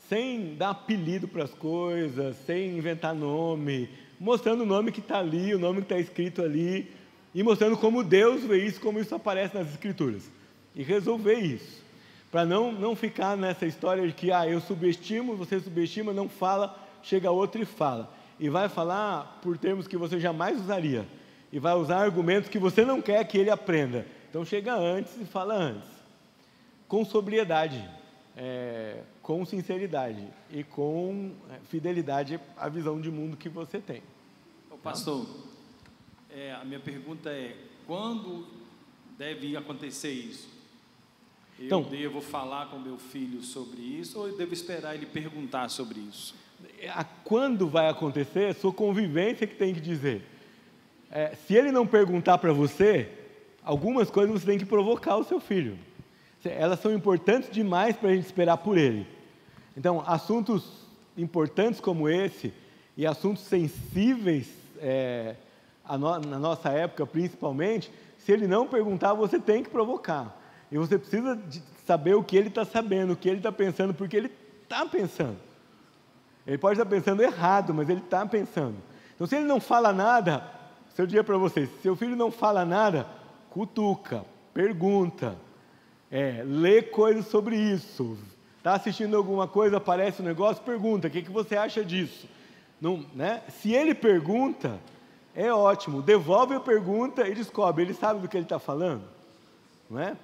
sem dar apelido para as coisas, sem inventar nome, mostrando o nome que está ali, o nome que está escrito ali, e mostrando como Deus vê isso, como isso aparece nas Escrituras, e resolver isso, para não ficar nessa história de que eu subestimo, você subestima, não fala, chega outro e fala. E vai falar por termos que você jamais usaria. E vai usar argumentos que você não quer que ele aprenda. Então chega antes e fala antes. Com sobriedade, com sinceridade e com fidelidade à visão de mundo que você tem. Pastor, a minha pergunta é, quando deve acontecer isso? Eu devo falar com meu filho sobre isso ou eu devo esperar ele perguntar sobre isso? Quando vai acontecer, é sua convivência que tem que dizer. Se ele não perguntar para você, algumas coisas você tem que provocar o seu filho. Elas são importantes demais para a gente esperar por ele. Então, assuntos importantes como esse, e assuntos sensíveis, na nossa época principalmente, se ele não perguntar, você tem que provocar. E você precisa de saber o que ele está sabendo, o que ele está pensando, porque ele está pensando. Ele pode estar pensando errado, mas ele está pensando. Então, se ele não fala nada, se eu dizer para vocês, se seu filho não fala nada, cutuca, pergunta, lê coisas sobre isso. Está assistindo alguma coisa, aparece um negócio, pergunta, o que você acha disso? Não, né? Se ele pergunta, é ótimo, devolve a pergunta e descobre, ele sabe do que ele está falando? Não é?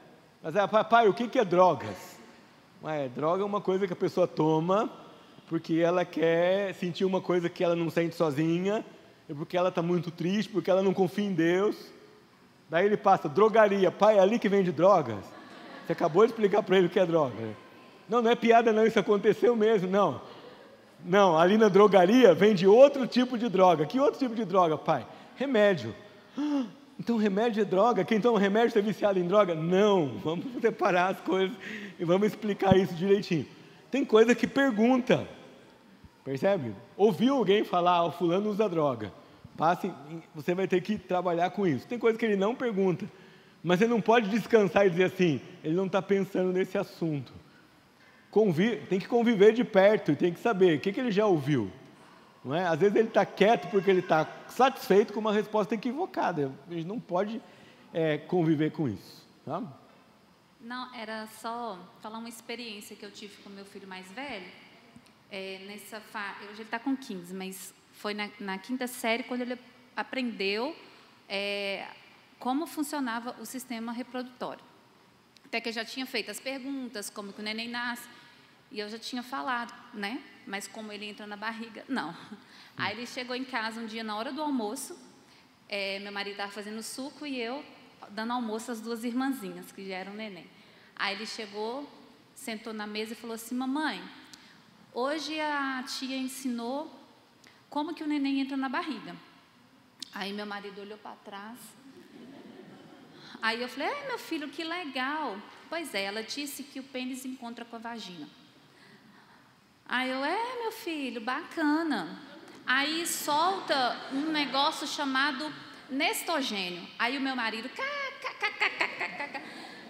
Mas, pai, o que é drogas? Droga é uma coisa que a pessoa toma porque ela quer sentir uma coisa que ela não sente sozinha, porque ela está muito triste, porque ela não confia em Deus. Daí ele passa, drogaria, pai, é ali que vende drogas? Você acabou de explicar para ele o que é droga. Não é piada não, isso aconteceu mesmo, não, ali na drogaria vende outro tipo de droga. Que outro tipo de droga, pai? Remédio. Então remédio é droga? Quem toma remédio está viciado em droga? Não, vamos separar as coisas e vamos explicar isso direitinho. Tem coisa que pergunta, percebe? Ouviu alguém falar, o fulano usa droga, você vai ter que trabalhar com isso. Tem coisa que ele não pergunta, mas você não pode descansar e dizer assim, ele não está pensando nesse assunto. Tem que conviver de perto e tem que saber o que ele já ouviu. Não é? Às vezes ele está quieto porque ele está satisfeito com uma resposta equivocada. A gente não pode conviver com isso. Tá? Não, era só falar uma experiência que eu tive com meu filho mais velho. Hoje ele está com 15, mas foi na quinta série quando ele aprendeu como funcionava o sistema reprodutório. Até que eu já tinha feito as perguntas, como que o neném nasce, e eu já tinha falado, né? Mas como ele entra na barriga, não. Aí ele chegou em casa um dia na hora do almoço, meu marido estava fazendo suco e eu dando almoço às duas irmãzinhas, que já eram neném. Aí ele chegou, sentou na mesa e falou assim, mamãe, hoje a tia ensinou como que o neném entra na barriga. Aí meu marido olhou para trás. Aí eu falei, meu filho, que legal. Pois é, ela disse que o pênis encontra com a vagina. Aí eu, meu filho, bacana. Aí solta um negócio chamado nestogênio. Aí o meu marido,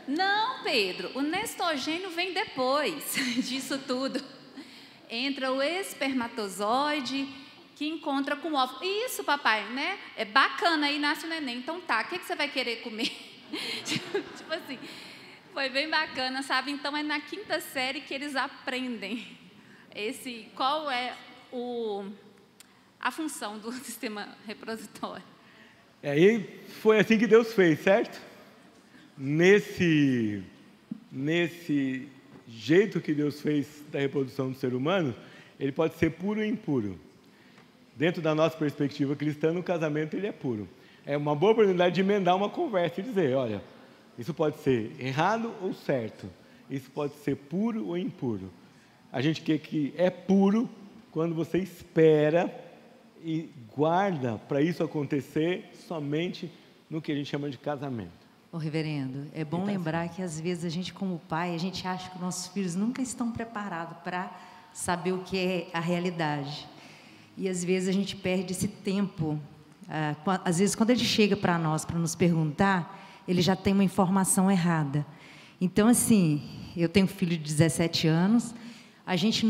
não, Pedro, o nestogênio vem depois disso tudo. Entra o espermatozoide que encontra com o óvulo. Isso, papai, né? É bacana, aí nasce o neném. Então tá, o que você vai querer comer? Tipo assim, foi bem bacana, sabe? Então é na 5ª série que eles aprendem qual é a função do sistema reprodutório. E foi assim que Deus fez, certo? Nesse jeito que Deus fez da reprodução do ser humano, ele pode ser puro e impuro. Dentro da nossa perspectiva cristã, no casamento ele é puro. É uma boa oportunidade de emendar uma conversa e dizer, olha, isso pode ser errado ou certo, isso pode ser puro ou impuro. A gente quer que é puro quando você espera e guarda para isso acontecer somente no que a gente chama de casamento. Ô, reverendo, é bom lembrar que às vezes a gente como pai, a gente acha que os nossos filhos nunca estão preparados para saber o que é a realidade. E às vezes a gente perde esse tempo. Às vezes quando ele chega para nós para nos perguntar, ele já tem uma informação errada. Então assim, eu tenho um filho de 17 anos, a gente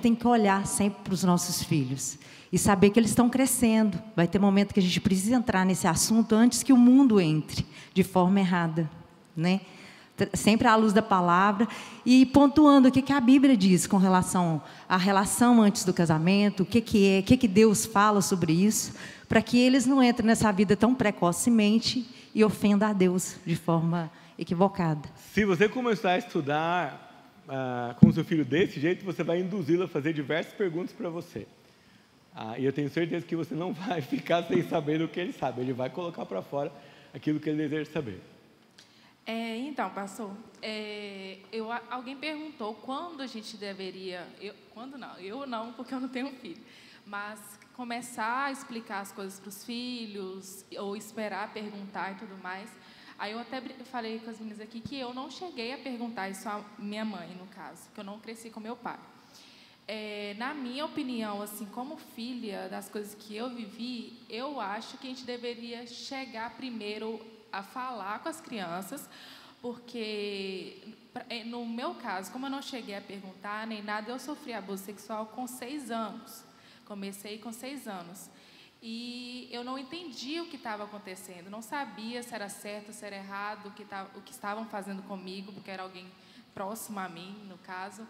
tem que olhar sempre para os nossos filhos e saber que eles estão crescendo. Vai ter momento que a gente precisa entrar nesse assunto antes que o mundo entre de forma errada, né? Sempre à luz da palavra e pontuando o que a Bíblia diz com relação à relação antes do casamento, o que Deus fala sobre isso, para que eles não entrem nessa vida tão precocemente e ofendam a Deus de forma equivocada. Se você começar a estudar com seu filho desse jeito, você vai induzi-lo a fazer diversas perguntas para você. E eu tenho certeza que você não vai ficar sem saber o que ele sabe, ele vai colocar para fora aquilo que ele deseja saber. Então, pastor, alguém perguntou quando a gente deveria, eu não, porque eu não tenho filho, mas começar a explicar as coisas para os filhos, ou esperar perguntar e tudo mais. Aí eu até falei com as meninas aqui que eu não cheguei a perguntar isso à minha mãe, no caso, que eu não cresci com meu pai. Na minha opinião, assim, como filha das coisas que eu vivi, eu acho que a gente deveria chegar primeiro a falar com as crianças, porque no meu caso, como eu não cheguei a perguntar nem nada, eu sofri abuso sexual com 6 anos. Comecei com 6 anos. E eu não entendia o que estava acontecendo, não sabia se era certo, se era errado, o que estavam fazendo comigo, porque era alguém próximo a mim, no caso.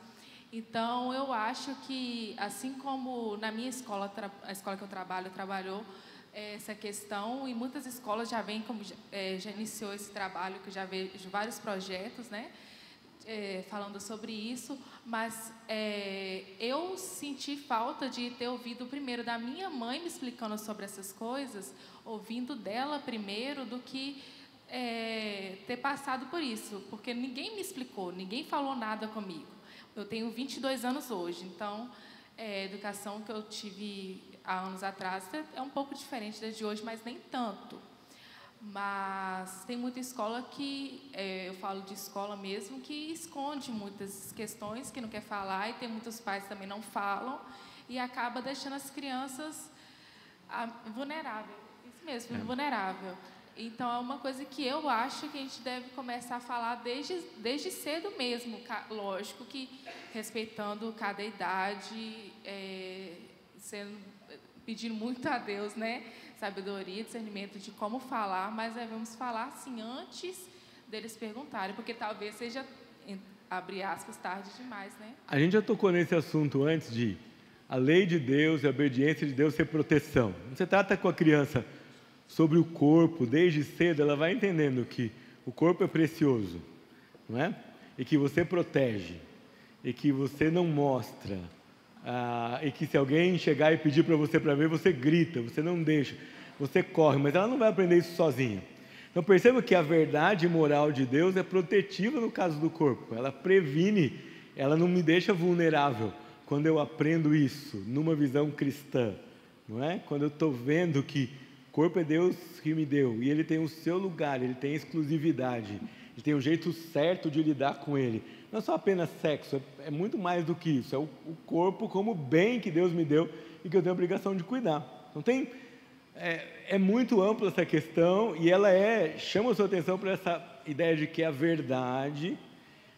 Então, eu acho que, assim como na minha escola, a escola que eu trabalho, trabalhou essa questão, e muitas escolas já vêm, já iniciou esse trabalho, que eu já vejo vários projetos, né, falando sobre isso, mas eu senti falta de ter ouvido primeiro da minha mãe me explicando sobre essas coisas, ouvindo dela primeiro, do que ter passado por isso, porque ninguém me explicou, ninguém falou nada comigo. Eu tenho 22 anos hoje, então a educação que eu tive há anos atrás é um pouco diferente da de hoje, mas nem tanto. Mas tem muita escola que, eu falo de escola mesmo, que esconde muitas questões, que não quer falar, e tem muitos pais que também não falam, e acaba deixando as crianças vulneráveis. Isso mesmo, vulnerável. Então, é uma coisa que eu acho que a gente deve começar a falar desde cedo mesmo, lógico que respeitando cada idade, pedindo muito a Deus, né, sabedoria, discernimento de como falar, mas devemos falar, assim, antes deles perguntarem, porque talvez seja, abre aspas, tarde demais, né? A gente já tocou nesse assunto antes de a lei de Deus e a obediência de Deus ser proteção. Você trata com a criança sobre o corpo, desde cedo, ela vai entendendo que o corpo é precioso, não é? E que você protege, e que você não mostra, e que se alguém chegar e pedir para ver, você grita, você não deixa, você corre, mas ela não vai aprender isso sozinha. Então perceba que a verdade moral de Deus é protetiva no caso do corpo, ela previne, ela não me deixa vulnerável quando eu aprendo isso, numa visão cristã, não é? Quando eu estou vendo que o corpo é Deus que me deu, e Ele tem o seu lugar, Ele tem exclusividade, Ele tem um jeito certo de lidar com Ele. Não é só apenas sexo, é muito mais do que isso, é o corpo como bem que Deus me deu e que eu tenho a obrigação de cuidar. Não tem, é muito ampla essa questão, e ela chama a sua atenção para essa ideia de que a verdade,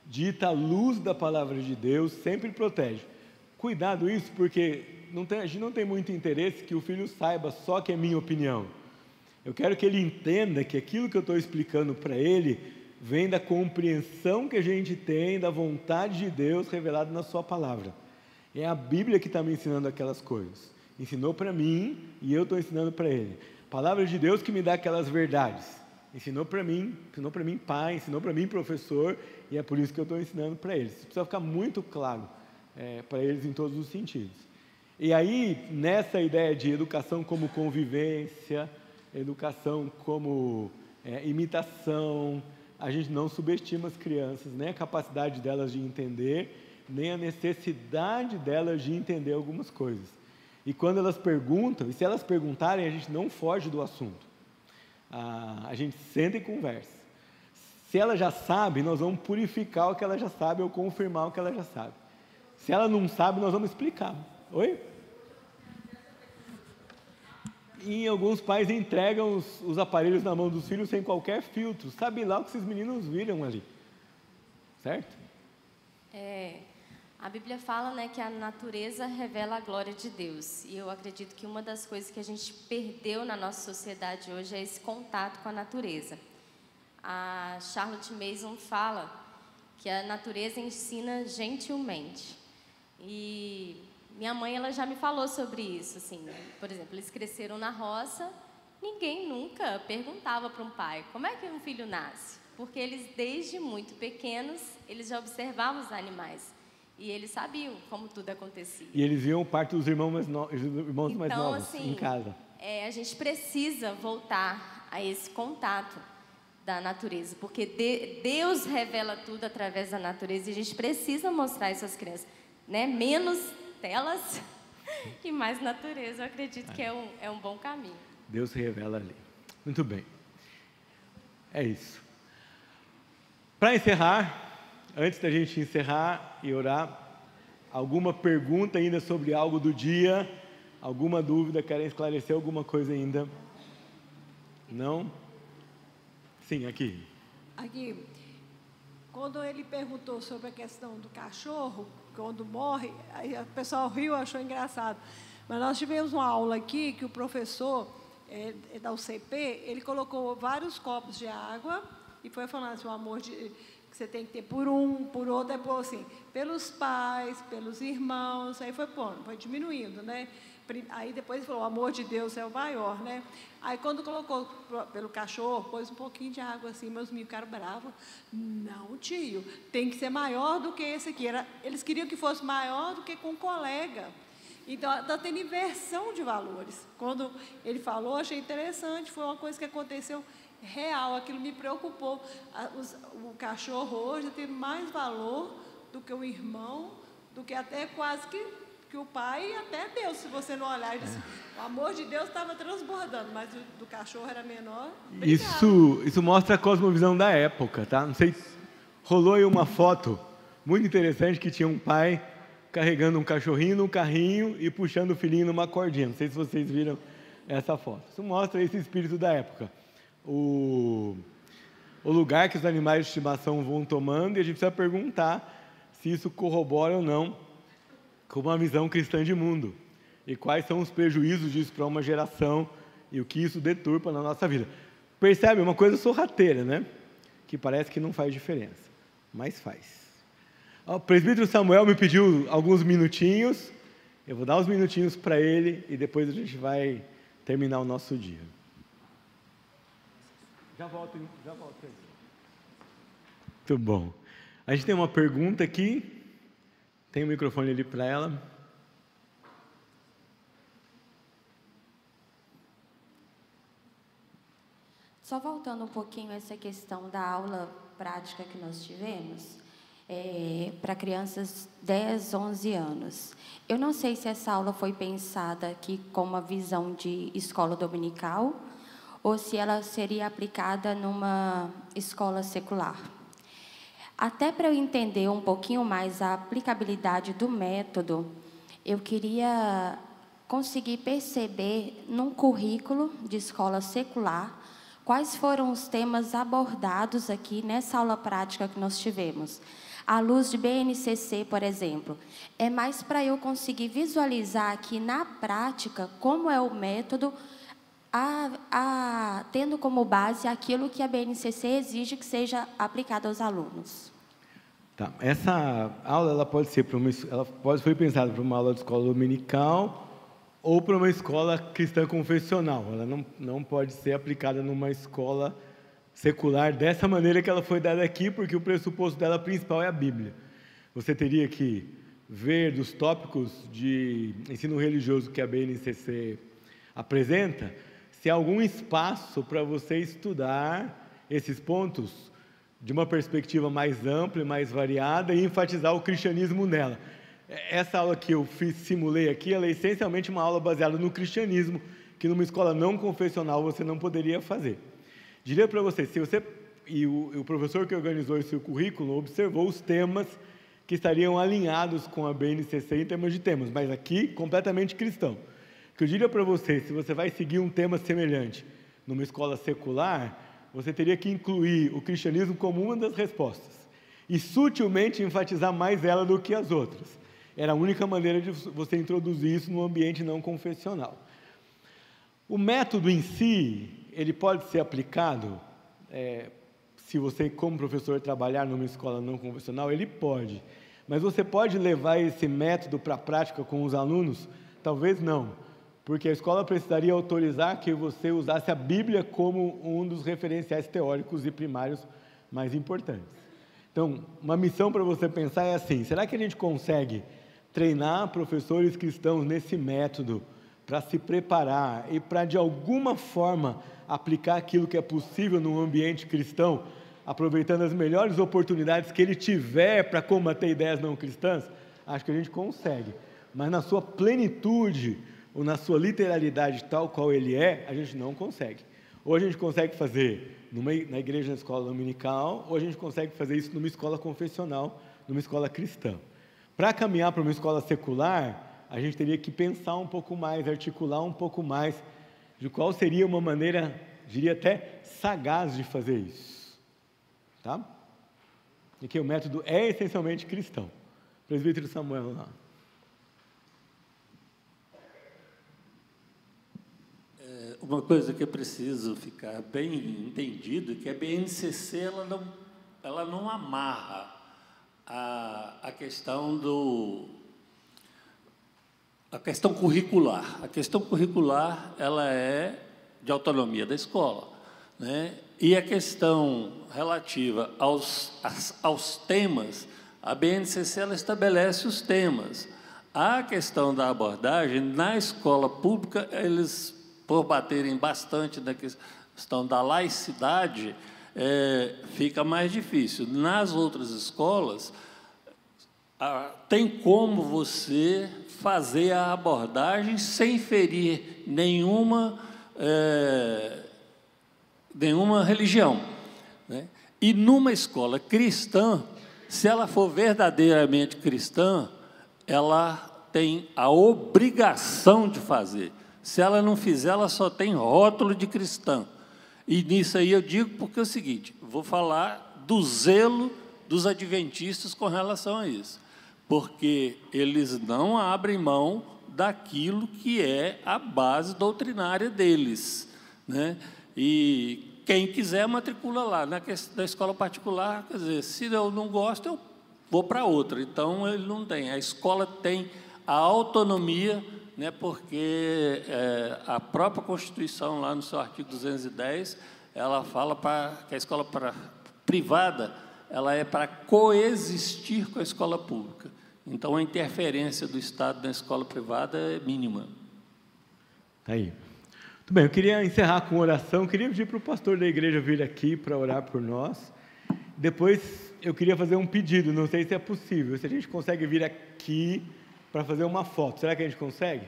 dita à luz da palavra de Deus, sempre protege. Cuidado isso, porque a gente não tem muito interesse que o filho saiba só que é minha opinião. Eu quero que ele entenda que aquilo que eu estou explicando para ele vem da compreensão que a gente tem da vontade de Deus revelada na sua palavra. É a Bíblia que está me ensinando aquelas coisas. Ensinou para mim e eu estou ensinando para ele. Palavra de Deus que me dá aquelas verdades. Ensinou para mim pai, ensinou para mim professor, e é por isso que eu estou ensinando para eles. Isso precisa ficar muito claro para eles em todos os sentidos. E aí, nessa ideia de educação como convivência, educação como imitação, a gente não subestima as crianças, nem a capacidade delas de entender, nem a necessidade delas de entender algumas coisas. E quando elas perguntam, e se elas perguntarem, a gente não foge do assunto. A gente senta e conversa. Se ela já sabe, nós vamos purificar o que ela já sabe ou confirmar o que ela já sabe. Se ela não sabe, nós vamos explicar. Oi? E alguns pais entregam os aparelhos na mão dos filhos sem qualquer filtro. Sabe lá o que esses meninos viram ali. Certo? A Bíblia fala, né, que a natureza revela a glória de Deus. E eu acredito que uma das coisas que a gente perdeu na nossa sociedade hoje é esse contato com a natureza. A Charlotte Mason fala que a natureza ensina gentilmente. E minha mãe, ela já me falou sobre isso, assim. Por exemplo, eles cresceram na roça, ninguém nunca perguntava para um pai como é que um filho nasce, porque eles, desde muito pequenos, eles já observavam os animais e eles sabiam como tudo acontecia. E eles viam parte dos irmãos mais novos assim, em casa. A gente precisa voltar a esse contato da natureza, porque Deus revela tudo através da natureza e a gente precisa mostrar isso às crianças, né? Menos telas e mais natureza. Eu acredito que é um bom caminho. Deus se revela ali. Muito bem. É isso. Para encerrar, antes da gente encerrar e orar, alguma pergunta ainda sobre algo do dia? Alguma dúvida? Querem esclarecer alguma coisa ainda? Não? Sim, aqui. Aqui, quando ele perguntou sobre a questão do cachorro, quando morre, aí o pessoal riu, achou engraçado. Mas nós tivemos uma aula aqui que o professor da UCP, ele colocou vários copos de água e foi falando assim, o amor que você tem que ter por um, por outro, é por assim, pelos pais, pelos irmãos, aí foi pondo, foi diminuindo, né? Aí depois ele falou, o amor de Deus é o maior, né? Aí quando colocou pelo cachorro, pôs um pouquinho de água assim, meus meninos ficaram bravos. Não, tio, tem que ser maior do que esse aqui. Eles queriam que fosse maior do que com um colega. Então, está tendo inversão de valores. Quando ele falou, achei interessante, foi uma coisa que aconteceu real, aquilo me preocupou. O cachorro hoje tem mais valor do que o irmão, do que até quase que o pai e até Deus, se você não olhar. Disse, o amor de Deus estava transbordando, mas o do cachorro era menor. Isso mostra a cosmovisão da época, tá? Não sei, rolou aí uma foto muito interessante que tinha um pai carregando um cachorrinho num carrinho e puxando o filhinho numa cordinha. Não sei se vocês viram essa foto. Isso mostra esse espírito da época. O lugar que os animais de estimação vão tomando, e a gente precisa perguntar se isso corrobora ou não com uma visão cristã de mundo. E quais são os prejuízos disso para uma geração e o que isso deturpa na nossa vida. Percebe? Uma coisa sorrateira, né? Que parece que não faz diferença, mas faz. O presbítero Samuel me pediu alguns minutinhos, eu vou dar uns minutinhos para ele e depois a gente vai terminar o nosso dia. Já volto aí. Muito bom. A gente tem uma pergunta aqui, tem um microfone ali para ela. Só voltando um pouquinho a essa questão da aula prática que nós tivemos, para crianças 10, 11 anos. Eu não sei se essa aula foi pensada aqui com uma visão de escola dominical ou se ela seria aplicada numa escola secular. Até para eu entender um pouquinho mais a aplicabilidade do método, eu queria conseguir perceber num currículo de escola secular quais foram os temas abordados aqui nessa aula prática que nós tivemos. À luz de BNCC, por exemplo, é mais para eu conseguir visualizar aqui na prática como é o método tendo como base aquilo que a BNCC exige que seja aplicado aos alunos. Tá. Essa aula ela foi pensada para uma aula de escola dominical ou para uma escola cristã confessional. Ela não pode ser aplicada numa escola secular dessa maneira que ela foi dada aqui, porque o pressuposto dela principal é a Bíblia. Você teria que ver dos tópicos de ensino religioso que a BNCC apresenta, se há algum espaço para você estudar esses pontos de uma perspectiva mais ampla e mais variada e enfatizar o cristianismo nela. Essa aula que eu simulei aqui, ela é essencialmente uma aula baseada no cristianismo, que numa escola não confessional você não poderia fazer. Diria para você, se você e o professor que organizou esse currículo observou os temas que estariam alinhados com a BNCC em termos de temas, mas aqui completamente cristão. O que eu diria para você, se você vai seguir um tema semelhante numa escola secular, você teria que incluir o cristianismo como uma das respostas e sutilmente enfatizar mais ela do que as outras. Era a única maneira de você introduzir isso no ambiente não confessional. O método em si, ele pode ser aplicado, se você, como professor, trabalhar numa escola não convencional, ele pode. Mas você pode levar esse método para a prática com os alunos? Talvez não, porque a escola precisaria autorizar que você usasse a Bíblia como um dos referenciais teóricos e primários mais importantes. Então, uma missão para você pensar é assim: será que a gente consegue treinar professores cristãos nesse método para se preparar e para, de alguma forma, aplicar aquilo que é possível num ambiente cristão, aproveitando as melhores oportunidades que ele tiver para combater ideias não cristãs? Acho que a gente consegue, mas na sua plenitude ou na sua literalidade tal qual ele é, a gente não consegue. Ou a gente consegue fazer na igreja, na escola dominical, ou a gente consegue fazer isso numa escola confessional, numa escola cristã. Para caminhar para uma escola secular, a gente teria que pensar um pouco mais, articular um pouco mais de qual seria uma maneira, diria até, sagaz de fazer isso. Tá? E que o método é essencialmente cristão. Presbítero Samuel lá. Uma coisa que é preciso ficar bem entendido, que a BNCC ela não amarra a questão a questão curricular. A questão curricular ela é de autonomia da escola, né? E a questão relativa aos temas, a BNCC ela estabelece os temas. A questão da abordagem, na escola pública, eles, por baterem bastante na questão da laicidade, fica mais difícil. Nas outras escolas, tem como você fazer a abordagem sem ferir nenhuma religião, né? E numa escola cristã, se ela for verdadeiramente cristã, ela tem a obrigação de fazer. Se ela não fizer, ela só tem rótulo de cristã. E nisso aí eu digo porque é o seguinte, vou falar do zelo dos adventistas com relação a isso, porque eles não abrem mão daquilo que é a base doutrinária deles, né? E quem quiser matricula lá. Na escola particular, quer dizer, se eu não gosto, eu vou para outra. Então, ele não tem. A escola tem a autonomia, né, porque a própria Constituição, lá no seu artigo 210, ela fala que a escola privada ela é para coexistir com a escola pública. Então, a interferência do Estado na escola privada é mínima. Aí. Muito bem, eu queria encerrar com oração, queria pedir para o pastor da igreja vir aqui para orar por nós. Depois, eu queria fazer um pedido, não sei se é possível, se a gente consegue vir aqui para fazer uma foto. Será que a gente consegue?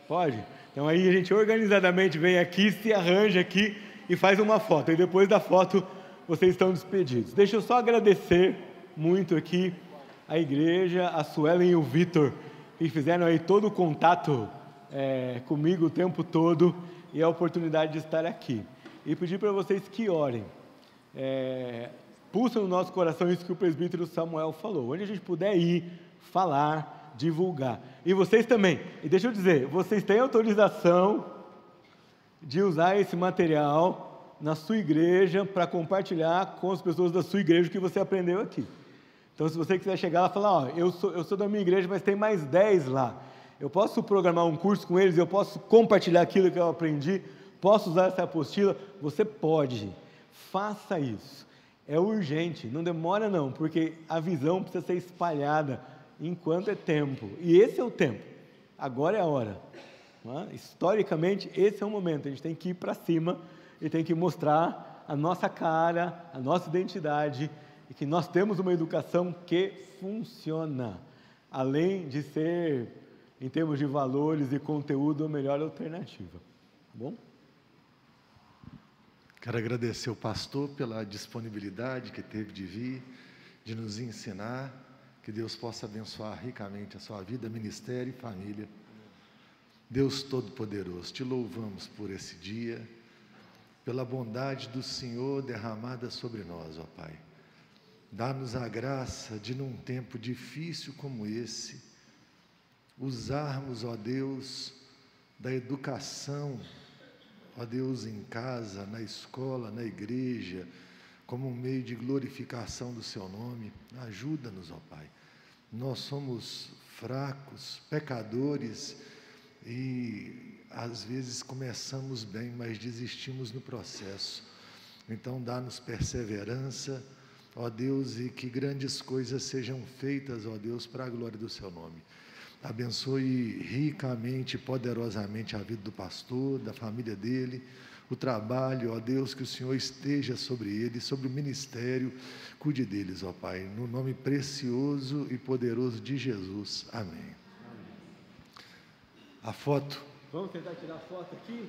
Pode? Então, aí a gente organizadamente vem aqui, se arranja aqui e faz uma foto. E depois da foto, vocês estão despedidos. Deixa eu só agradecer muito aqui a igreja, a Suelen e o Vitor, que fizeram aí todo o contato comigo o tempo todo e a oportunidade de estar aqui. E pedir para vocês que orem. Pulsem no nosso coração isso que o presbítero Samuel falou. Onde a gente puder ir, falar, divulgar. E vocês também. E deixa eu dizer, vocês têm autorização de usar esse material na sua igreja para compartilhar com as pessoas da sua igreja o que você aprendeu aqui. Então, se você quiser chegar lá e falar, ó, eu sou da minha igreja, mas tem mais 10 lá. Eu posso programar um curso com eles, eu posso compartilhar aquilo que eu aprendi, posso usar essa apostila? Você pode. Faça isso. É urgente, não demora não, porque a visão precisa ser espalhada enquanto é tempo. E esse é o tempo. Agora é a hora. Historicamente, esse é o momento. A gente tem que ir para cima e tem que mostrar a nossa cara, a nossa identidade, e que nós temos uma educação que funciona, além de ser, em termos de valores e conteúdo, a melhor alternativa. Tá bom? Quero agradecer o pastor pela disponibilidade que teve de vir, de nos ensinar. Que Deus possa abençoar ricamente a sua vida, ministério e família. Deus Todo-Poderoso, te louvamos por esse dia, pela bondade do Senhor derramada sobre nós, ó Pai. Dá-nos a graça de, num tempo difícil como esse, usarmos, ó Deus, da educação, ó Deus, em casa, na escola, na igreja, como um meio de glorificação do Seu nome. Ajuda-nos, ó Pai. Nós somos fracos, pecadores, e às vezes começamos bem, mas desistimos no processo. Então dá-nos perseverança, ó Deus, e que grandes coisas sejam feitas, ó Deus, para a glória do Seu nome. Abençoe ricamente e poderosamente a vida do pastor, da família dele, o trabalho, ó Deus, que o Senhor esteja sobre ele, sobre o ministério, cuide deles, ó Pai, no nome precioso e poderoso de Jesus. Amém. A foto. Vamos tentar tirar a foto aqui?